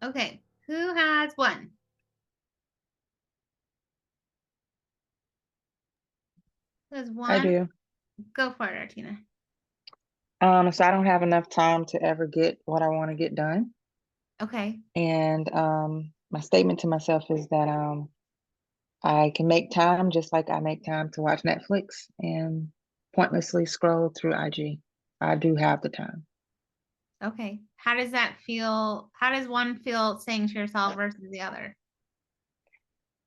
Okay, who has one? Who has one? I do. Go for it, Artina. So I don't have enough time to ever get what I want to get done. Okay. And my statement to myself is that I can make time just like I make time to watch Netflix and pointlessly scroll through IG. I do have the time. Okay. How does that feel? How does one feel saying to yourself versus the other?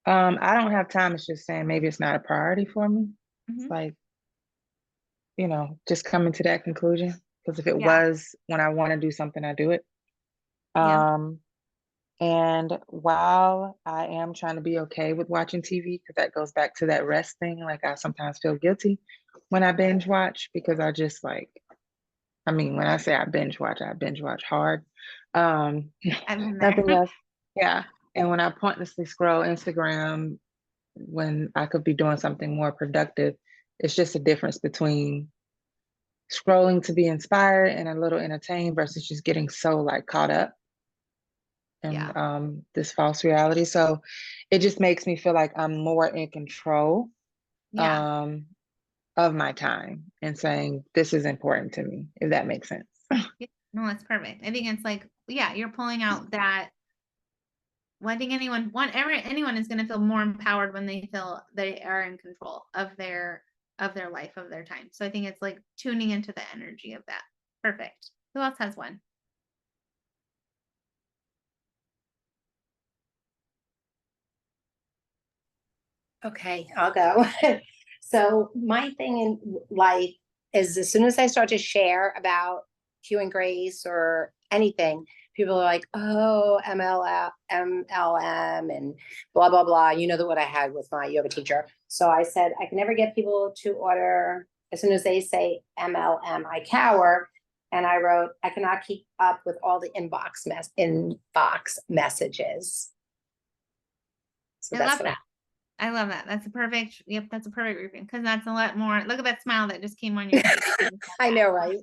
I don't have time. It's just saying maybe it's not a priority for me. It's Mhm. like, just coming to that conclusion. Because if it Yeah. was when I want to do something, I do it. Yeah. And while I am trying to be okay with watching TV, because that goes back to that rest thing, like I sometimes feel guilty when I binge watch because I just when I say I binge watch hard. I've been there. Nothing else. Yeah. And when I pointlessly scroll Instagram when I could be doing something more productive, it's just a difference between scrolling to be inspired and a little entertained versus just getting so like caught up in Yeah. this false reality. So it just makes me feel like I'm more in control Yeah. of my time and saying this is important to me, if that makes sense. Yeah. No, it's perfect. I think it's like, yeah, you're pulling out that. Well, I think anyone is going to feel more empowered when they feel they are in control of their life, of their time. So I think it's like tuning into the energy of that. Perfect. Who else has one? Okay, I'll go. So my thing in life is as soon as I start to share about Hugh and Grace or anything, people are like, oh, MLM and blah, blah, blah. You know that what I had with my yoga teacher. So I said, I can never get people to order. As soon as they say MLM, I cower. And I wrote, I cannot keep up with all the inbox messages. So I that's love what that. I love that. That's a perfect. Yep, that's a perfect grouping because that's a lot more. Look at that smile that just came on your face. I know, right?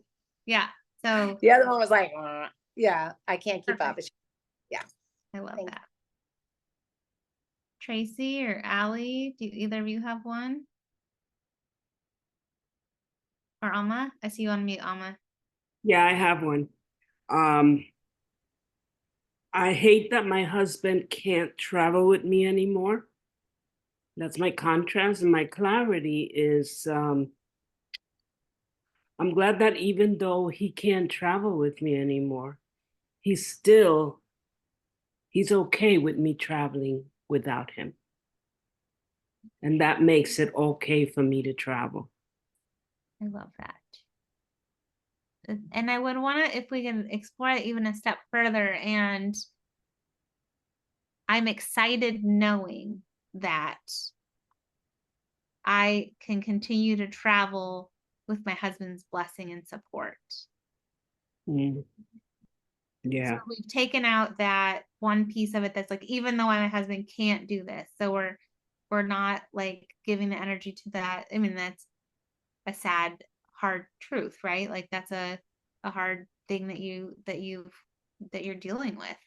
Yeah. So The other one was like, yeah, I can't keep up. perfect. Yeah. I love Thank that. Tracy or Allie, do either of you have one? Or Alma? I see you on mute, Alma. Yeah, I have one. Um, I hate that my husband can't travel with me anymore. That's my contrast, and my clarity is I'm glad that even though he can't travel with me anymore, he's okay with me traveling without him. And that makes it okay for me to travel. I love that. And I would want to, if we can explore it even a step further, and I'm excited knowing that I can continue to travel with my husband's blessing and support. Mm. So Yeah. we've taken out that one piece of it that's like, even though my husband can't do this, so we're not like giving the energy to that. I mean, that's a sad, hard truth, right? Like that's a hard thing that you're dealing with.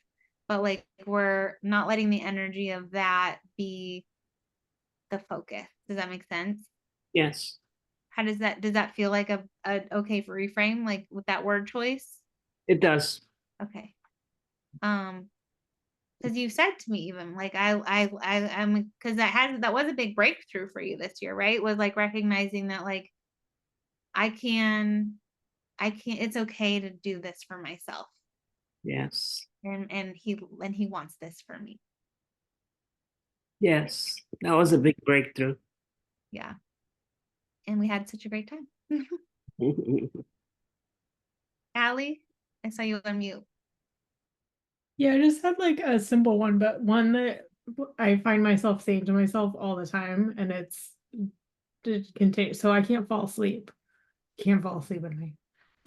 But like we're not letting the energy of that be the focus. Does that make sense? Yes. How does that feel like a okay for reframe, like with that word choice? It does. Okay. Because you said to me even like I'm because that was a big breakthrough for you this year, right? Was like recognizing that like I can it's okay to do this for myself. Yes. And he wants this for me. Yes. That was a big breakthrough. Yeah. And we had such a great time. Allie, I saw you on mute. Yeah, I just had like a simple one, but one that I find myself saying to myself all the time, and it's contain. So I can't fall asleep. Can't fall asleep at night.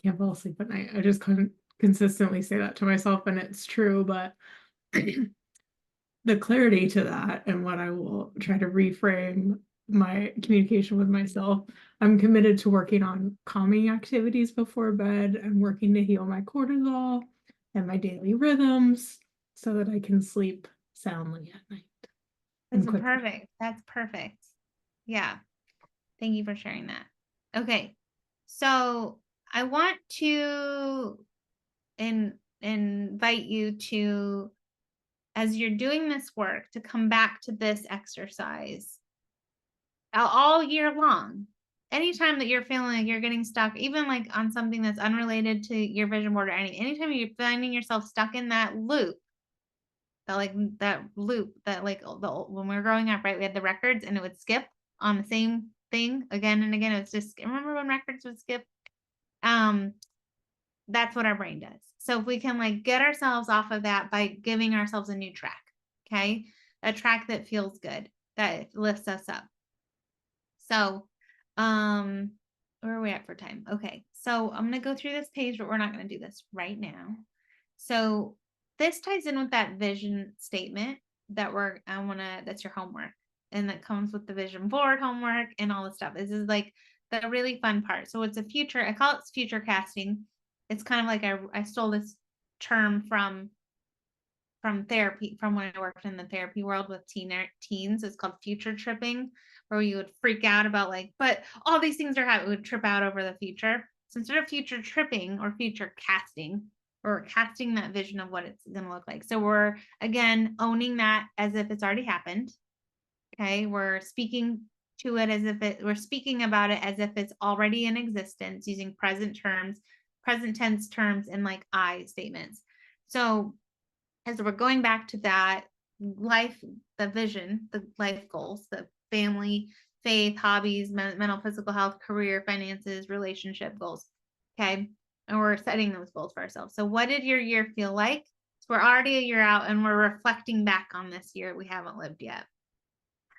Can't fall asleep at night. I just couldn't consistently say that to myself, and it's true, but the clarity to that and what I will try to reframe my communication with myself. I'm committed to working on calming activities before bed and working to heal my cortisol and my daily rhythms so that I can sleep soundly at night. That's And quickly. perfect. That's perfect. Yeah. Thank you for sharing that. Okay. So I want to invite you to, as you're doing this work, to come back to this exercise all year long. Anytime that you're feeling like you're getting stuck, even like on something that's unrelated to your vision board or anything, anytime you're finding yourself stuck in that loop, that like when we were growing up, right? We had the records and it would skip on the same thing again and again. It's just, remember when records would skip? That's what our brain does. So if we can like get ourselves off of that by giving ourselves a new track, okay? A track that feels good, that lifts us up. So, where are we at for time? Okay. So I'm going to go through this page, but we're not going to do this right now. So this ties in with that vision statement that that's your homework, and that comes with the vision board homework and all the stuff. This is like the really fun part. So it's a future, I call it future casting. It's kind of like I stole this term from therapy, from when I worked in the therapy world with teens. It's called future tripping, where you would freak out about like, but all these things are happening, would trip out over the future. So instead of future tripping or future casting, we're casting that vision of what it's going to look like. So we're again owning that as if it's already happened. Okay, we're speaking to it as if we're speaking about it as if it's already in existence, using present terms, present tense terms, and like I statements. So as we're going back to that life, the vision, the life goals, the family, faith, hobbies, mental, physical health, career, finances, relationship goals. Okay. And we're setting those goals for ourselves. So what did your year feel like? So we're already a year out and we're reflecting back on this year we haven't lived yet.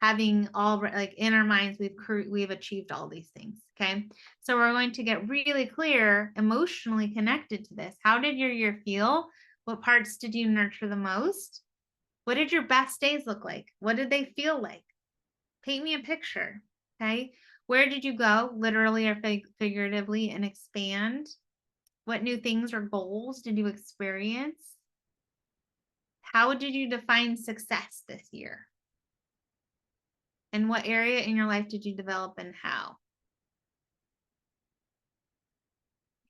Having all like in our minds, we've achieved all these things. Okay. So we're going to get really clear, emotionally connected to this. How did your year feel? What parts did you nurture the most? What did your best days look like? What did they feel like? Paint me a picture. Okay. Where did you go, literally or figuratively, and expand? What new things or goals did you experience? How did you define success this year? And what area in your life did you develop and how?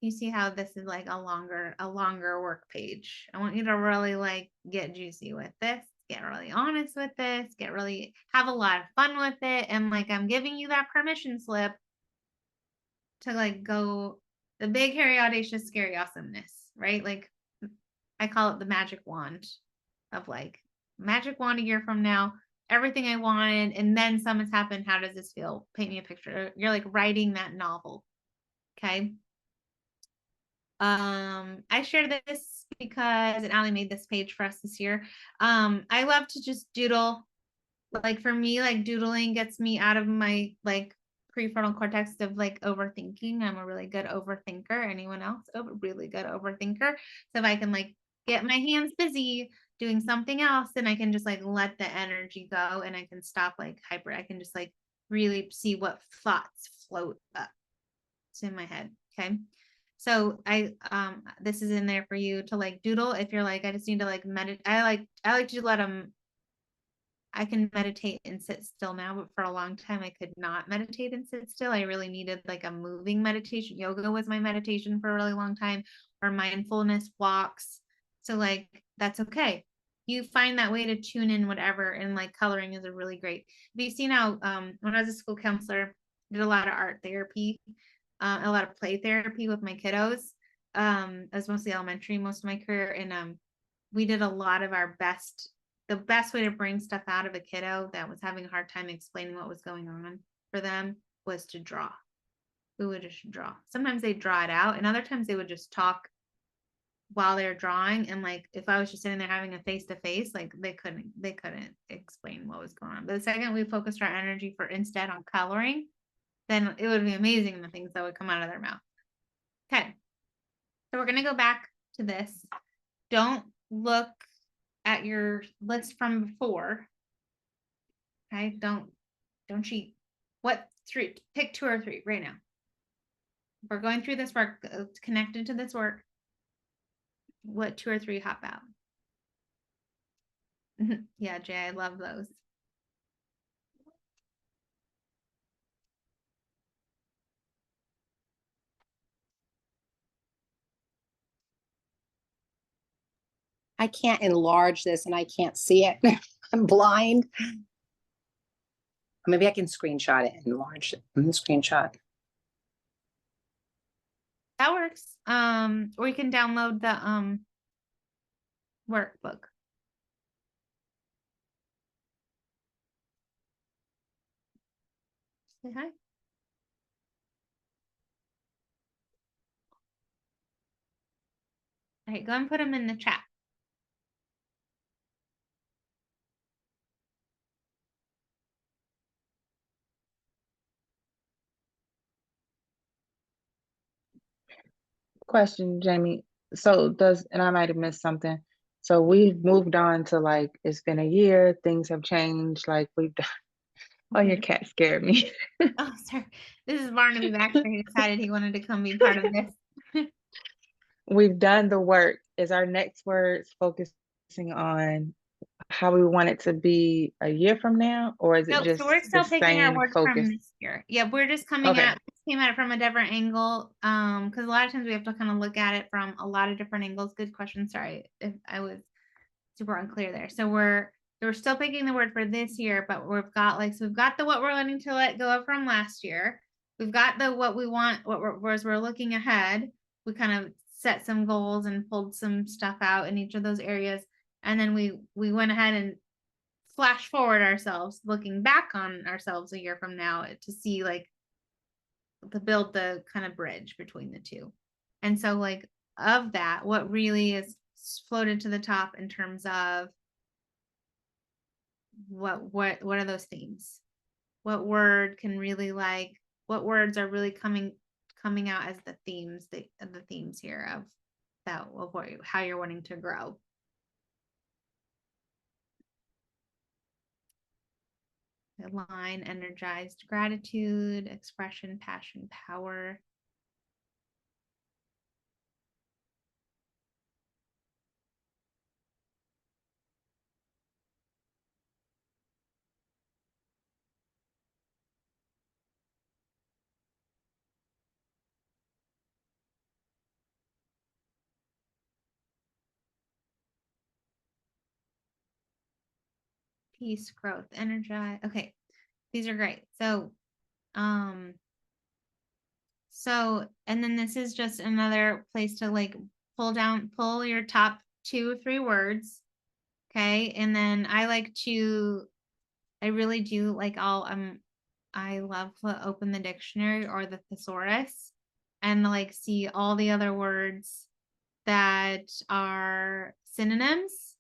You see how this is like a longer work page. I want you to really like get juicy with this, get really honest with this, have a lot of fun with it. And like, I'm giving you that permission slip to like go the big, hairy, audacious, scary awesomeness, right? Like I call it the magic wand of like magic wand a year from now, everything I wanted, and then some has happened. How does this feel? Paint me a picture. You're like writing that novel. Okay. I share this because Allie made this page for us this year. I love to just doodle. Like for me, like doodling gets me out of my like prefrontal cortex of like overthinking. I'm a really good overthinker. Anyone else? Oh, really good overthinker. So if I can like get my hands busy doing something else, then I can just like let the energy go and I can stop like I can just like really see what thoughts float up to my head. Okay. So this is in there for you to like doodle. If you're like, I just need to like meditate. I like to let them, I can meditate and sit still now, but for a long time I could not meditate and sit still. I really needed like a moving meditation. Yoga was my meditation for a really long time, or mindfulness walks. So like, that's okay. You find that way to tune in whatever, and like coloring is a really great. Have you seen how when I was a school counselor, I did a lot of art therapy, a lot of play therapy with my kiddos. I was mostly elementary most of my career, and we did a lot of our best. The best way to bring stuff out of a kiddo that was having a hard time explaining what was going on for them was to draw. We would just draw. Sometimes they'd draw it out, and other times they would just talk while they're drawing. And like if I was just sitting there having a face-to-face, like they couldn't explain what was going on. But the second we focused our energy for instead on coloring, then it would be amazing the things that would come out of their mouth. Okay. So we're going to go back to this. Don't look at your list from before. Okay. Don't cheat. What three? Pick 2 or 3 right now. We're going through this work, connected to this work. What 2 or 3 hop out? Yeah, Jay, I love those. I can't enlarge this and I can't see it. I'm blind. Maybe I can screenshot it and enlarge it. Screenshot. That works. Or you can download the workbook. Say hi. All right, go and put them in the chat. Question, Jamie. So and I might have missed something. So we've moved on to like, it's been a year, things have changed, like we've done, Oh, your cat scared me. Oh, sorry. This is Barnaby Baxter. He decided he wanted to come be part of this. We've done the work. Is our next words focusing on how we want it to be a year from now, or is it Nope, so just we're the still picking our same words from focus? this year. Yeah, we're just coming Okay. came at it from a different angle. Because a lot of times we have to kind of look at it from a lot of different angles. Good question. Sorry if I was super unclear there. So we're still picking the word for this year, but we've got the what we're wanting to let go of from last year. We've got the what we want, as we're looking ahead. We kind of set some goals and pulled some stuff out in each of those areas. And then we went ahead and flash forward ourselves, looking back on ourselves a year from now to see to build the kind of bridge between the two. And so of that, what really is floated to the top in terms of what are those themes? What word can really what words are really coming out as the themes, the themes here of that, of how you're wanting to grow. Align, energized, gratitude, expression, passion, power. Peace, growth, energize. Okay, these are great. So and then this is just another place to pull your top 2 or 3 words. Okay, and then I really do I love to open the dictionary or the thesaurus and see all the other words that are synonyms.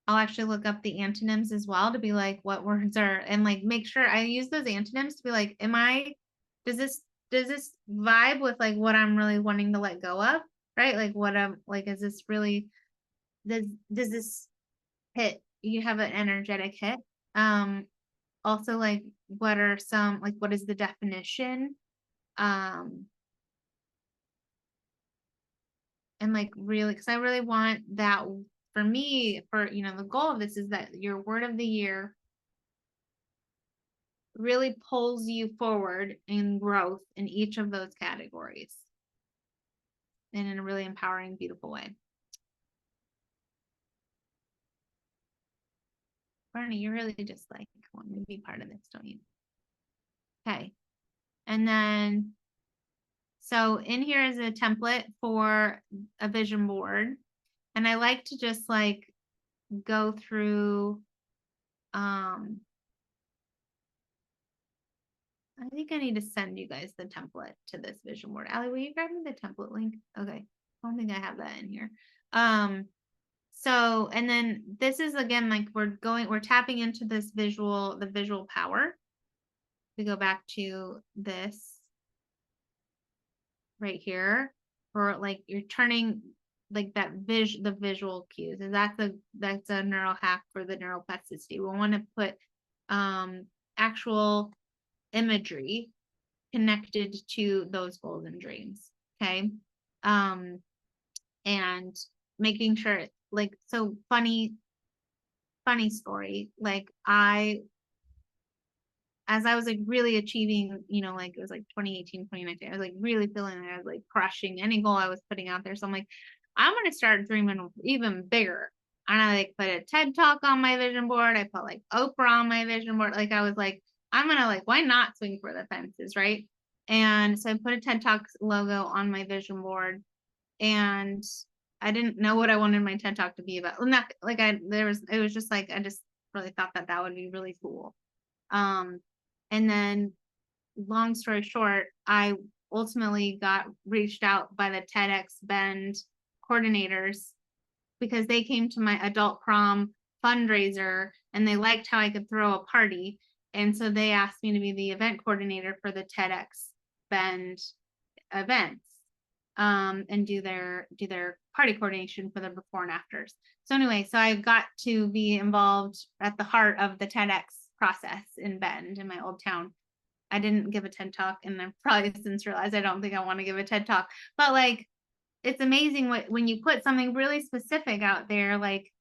I'll actually look up the antonyms as well to be what words are, and make sure I use those antonyms to be does this vibe with what I'm really wanting to let go of, right? What I'm is this really, does this hit, you have an energetic hit? Also what are some, what is the definition? And really, because I really want that for me, the goal of this is that your word of the year really pulls you forward in growth in each of those categories and in a really empowering, beautiful way. Barney, you really just want to be part of this, don't you? Okay. And then, so in here is a template for a vision board. And I like to just go through, I think I need to send you guys the template to this vision board. Allie, will you grab me the template link? Okay. I don't think I have that in here. So, and then this is again, we're tapping into this the visual power. We go back to this right here, or you're turning the visual cues, and that's a neural hack for the neuroplasticity. We want to put actual imagery connected to those goals and dreams. Okay. And making sure so funny story, as I was really achieving, it was 2018, 2019, I was really feeling I was crushing any goal I was putting out there. So I'm I'm going to start dreaming even bigger. And I put a TED talk on my vision board. I put Oprah on my vision board. I was I'm going to why not swing for the fences, right? And so I put a TED Talk logo on my vision board, and I didn't know what I wanted my TED Talk to be about. Not it was just I just really thought that would be really cool. And then long story short, I ultimately got reached out by the TEDx Bend coordinators because they came to my adult prom fundraiser and they liked how I could throw a party. And so they asked me to be the event coordinator for the TEDx Bend events, and do their party coordination for the before and afters. So anyway, so I got to be involved at the heart of the TEDx process in Bend, in my old town. I didn't give a TED talk, and I've probably since realized I don't think I want to give a TED talk. But like, it's amazing when you put something really specific out there, like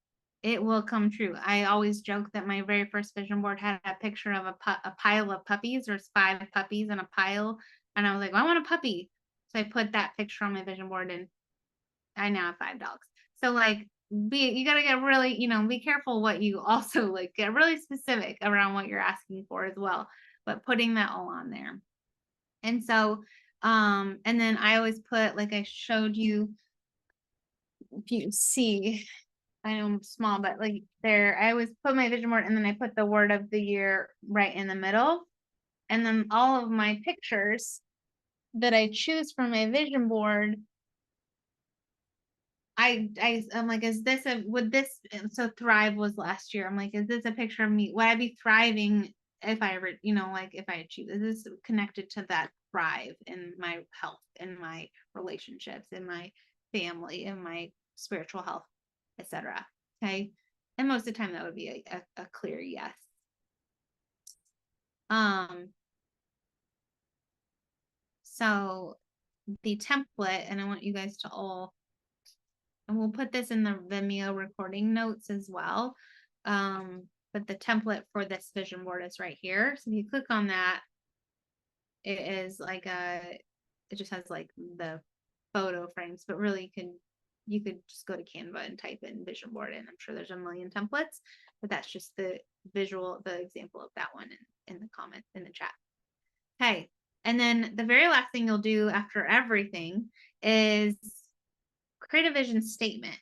it will come true. I always joke that my very first vision board had a picture of a pile of puppies. There's 5 puppies in a pile, and I was like, well, I want a puppy. So I put that picture on my vision board, and I now have 5 dogs. So like, you got to get really, be careful what you also like, get really specific around what you're asking for as well, but putting that all on there. And so, and then I always put, like I showed you, if you see, I know I'm small, but like there, I always put my vision board and then I put the word of the year right in the middle. And then all of my pictures that I choose from my vision board, I'm like, is this so Thrive was last year. I'm like, is this a picture of me? Would I be thriving if I ever, like if I achieve, is this connected to that thrive in my health, in my relationships, in my family, in my spiritual health, etc. Okay. And most of the time that would be a clear yes. So the template, and I want you guys to all, and we'll put this in the Vimeo recording notes as well. But the template for this vision board is right here. So if you click on that, it is like it just has like the photo frames, but really you could just go to Canva and type in vision board, and I'm sure there's a million templates, but that's just the example of that one in the comment in the chat. Okay. And then the very last thing you'll do after everything is create a vision statement.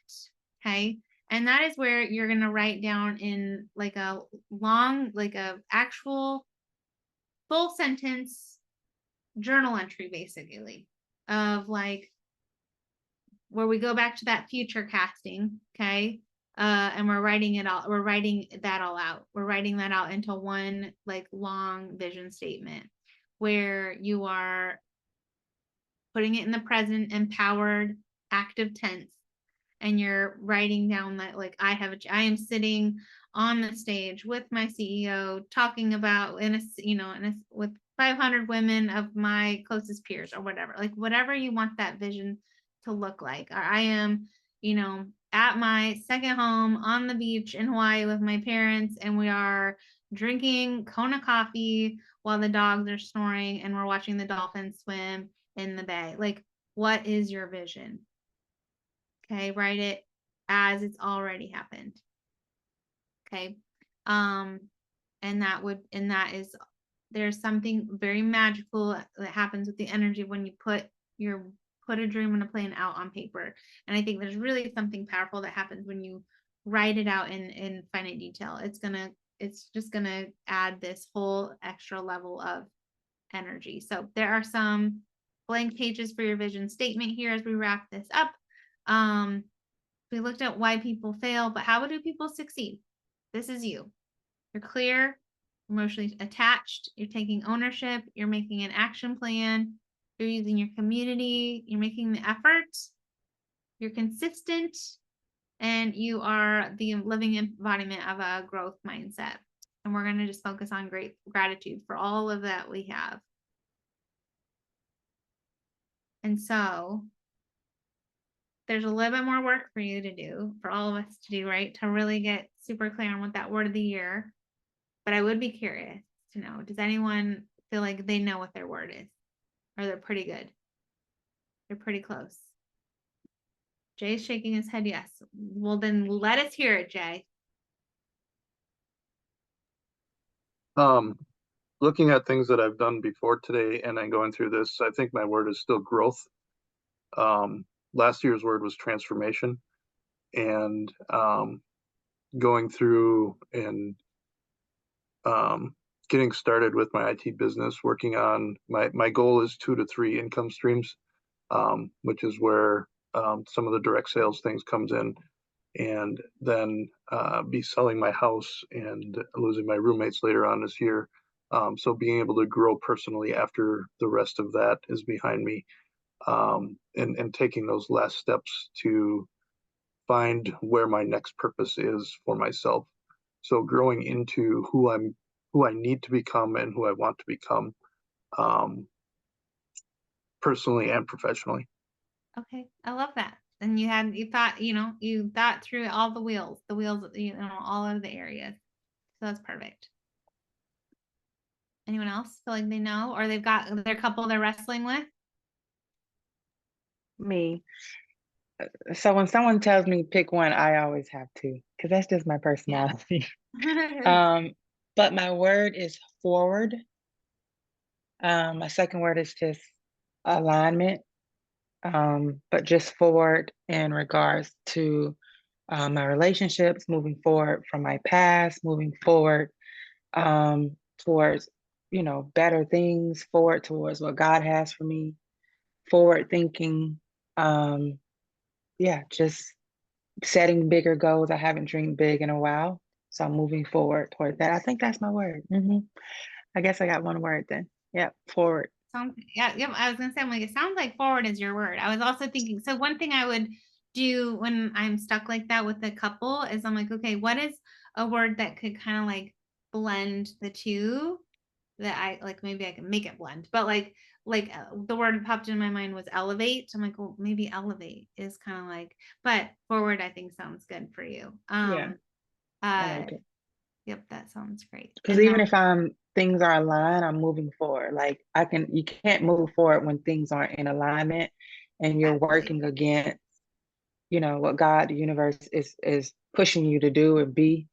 Okay. And that is where you're going to write down in like a long, like a actual full sentence journal entry, basically, of like where we go back to that future casting. Okay. And we're writing that all out. We're writing that out into one like long vision statement where you are putting it in the present, empowered, active tense, and you're writing down that like I am sitting on the stage with my CEO talking about with 500 women of my closest peers or whatever, like whatever you want that vision to look like. Or I am, at my second home on the beach in Hawaii with my parents, and we are drinking Kona coffee while the dogs are snoring and we're watching the dolphins swim in the bay. Like, what is your vision? Okay, write it as it's already happened. Okay. There's something very magical that happens with the energy when you put a dream and a plan out on paper. And I think there's really something powerful that happens when you write it out in finite detail. It's just gonna add this whole extra level of energy. So there are some blank pages for your vision statement here as we wrap this up. We looked at why people fail, but how do people succeed? This is you. You're clear, emotionally attached, you're taking ownership, you're making an action plan, you're using your community, you're making the effort, you're consistent, and you are the living embodiment of a growth mindset. And we're going to just focus on great gratitude for all of that we have. And so there's a little bit more work for you to do, for all of us to do, right? To really get super clear on what that word of the year. But I would be curious to know, does anyone feel like they know what their word is? Or they're pretty good? They're pretty close. Jay's shaking his head yes. Well, then let us hear it, Jay. Looking at things that I've done before today and then going through this, I think my word is still growth. Last year's word was transformation, and going through and getting started with my IT business, working on my goal is 2 to 3 income streams, which is where some of the direct sales things comes in, and then be selling my house and losing my roommates later on this year. So being able to grow personally after the rest of that is behind me, and taking those last steps to find where my next purpose is for myself. So growing into who I'm who I need to become and who I want to become, personally and professionally. Okay, I love that. And you thought through all the wheels, all of the areas. So that's perfect. Anyone else feel like they know, or they've got their couple they're wrestling with? Me. So when someone tells me pick one, I always have to, because that's just my personality. But my word is forward. My second word is just alignment. But just forward in regards to my relationships, moving forward from my past, moving forward towards, better things, forward towards what God has for me, forward thinking. Yeah, just setting bigger goals. I haven't dreamed big in a while, so I'm moving forward toward that. I think that's my word. I guess I got one word then. Yeah, forward. Yeah. I was gonna say, I'm like, it sounds like forward is your word. I was also thinking, so one thing I would do when I'm stuck like that with a couple is I'm like, okay, what is a word that could kind of like blend the two that I like, maybe I can make it blend, but the word that popped in my mind was elevate. I'm like, well, maybe elevate is kind of like, but forward I think sounds good for you. Yeah, I Uh, like it. yep, that sounds great. Because And even if things are aligned, I'm moving forward. Like you can't move forward when things aren't in alignment and you're absolutely. working against, what God, the universe is pushing you to do or be.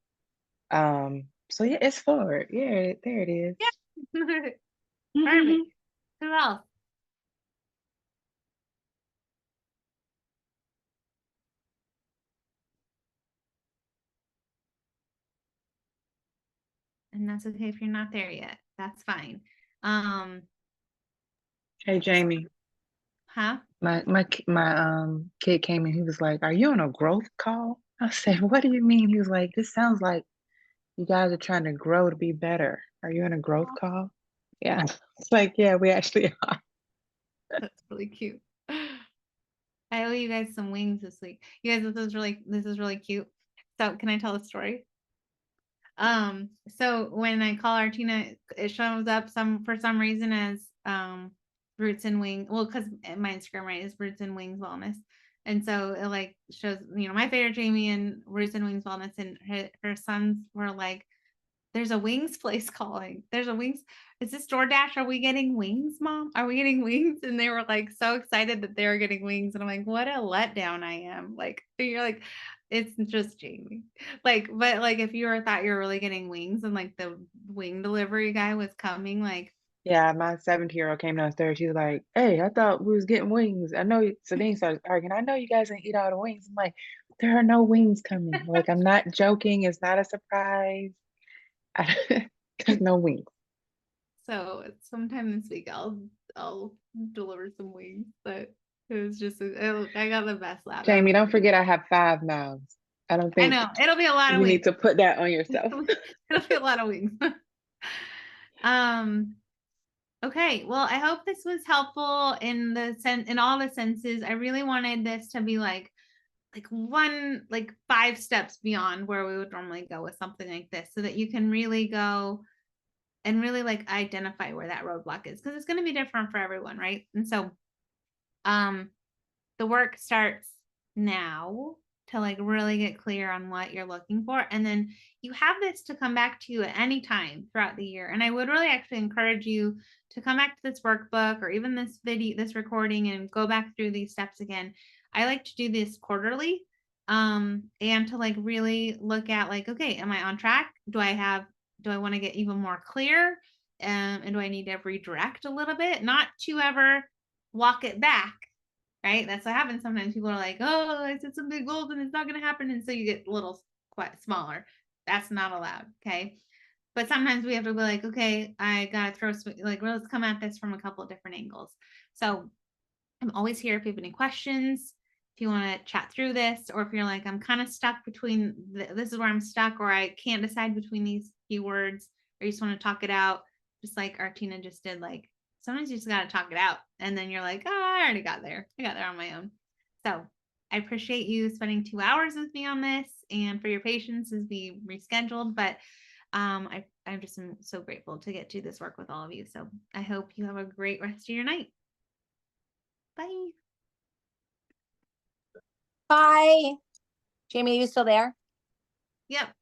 So yeah, it's forward. Yeah, there it is. Yeah. Perfect. Who else? And that's okay if you're not there yet. That's fine. Hey Jamie, Huh? my kid came in. He was like, "Are you on a growth call?" I said, "What do you mean?" He was like, "This sounds like you guys are trying to grow to be better. Are you in a growth call?" Yeah, it's like, yeah, we actually are. That's really cute. I owe you guys some wings this week. You guys, this is really cute. So can I tell a story? So when I call Artina, it shows up for some reason as Roots and Wings. Well, because my Instagram, right, is Roots and Wings Wellness. And so it like shows, my favorite Jamie and Roots and Wings Wellness, and her sons were like, there's a wings place calling. There's a wings. Is this DoorDash? Are we getting wings, Mom? Are we getting wings? And they were like so excited that they were getting wings. And I'm like, what a letdown I am. Like, you're like, it's just Jamie. But if you thought you were really getting wings and like the wing delivery guy was coming, like, Yeah, my 17-year-old came downstairs. She was like, "Hey, I thought we was getting wings. I know." Sabine started arguing. I know you guys didn't eat all the wings. I'm like, there are no wings coming. Like, I'm not joking. It's not a surprise. There's no wings. so sometime this week I'll deliver some wings. But it was just I got the best laugh. Jamie, don't forget I have 5 mouths. I don't I think know it'll be a lot of you wings. need to put that on yourself. It'll be a lot of wings. Okay, well, I hope this was helpful in all the senses. I really wanted this to be like 5 steps beyond where we would normally go with something like this, so that you can really go and really like identify where that roadblock is, because it's going to be different for everyone, right? And so the work starts now to like really get clear on what you're looking for, and then you have this to come back to at any time throughout the year. And I would really actually encourage you to come back to this workbook or even this recording, and go back through these steps again. I like to do this quarterly, and to like really look at like, okay, am I on track? Do I want to get even more clear? And do I need to redirect a little bit? Not to ever walk it back, right? That's what happens sometimes. People are like, oh, I set some big goals and it's not going to happen. And so you get a little quite smaller. That's not allowed. Okay. But sometimes we have to be like, okay, I got to well, let's come at this from a couple of different angles. So I'm always here if you have any questions, if you want to chat through this, or if you're like, I'm kind of stuck between this is where I'm stuck, or I can't decide between these keywords, or you just want to talk it out, just like Artina just did. Like, sometimes you just got to talk it out, and then you're like, oh, I already got there. I got there on my own. So I appreciate you spending 2 hours with me on this, and for your patience as we rescheduled. But I I'm just so grateful to get to do this work with all of you. So I hope you have a great rest of your night. Bye. Bye. Jamie, are you still there? Yep.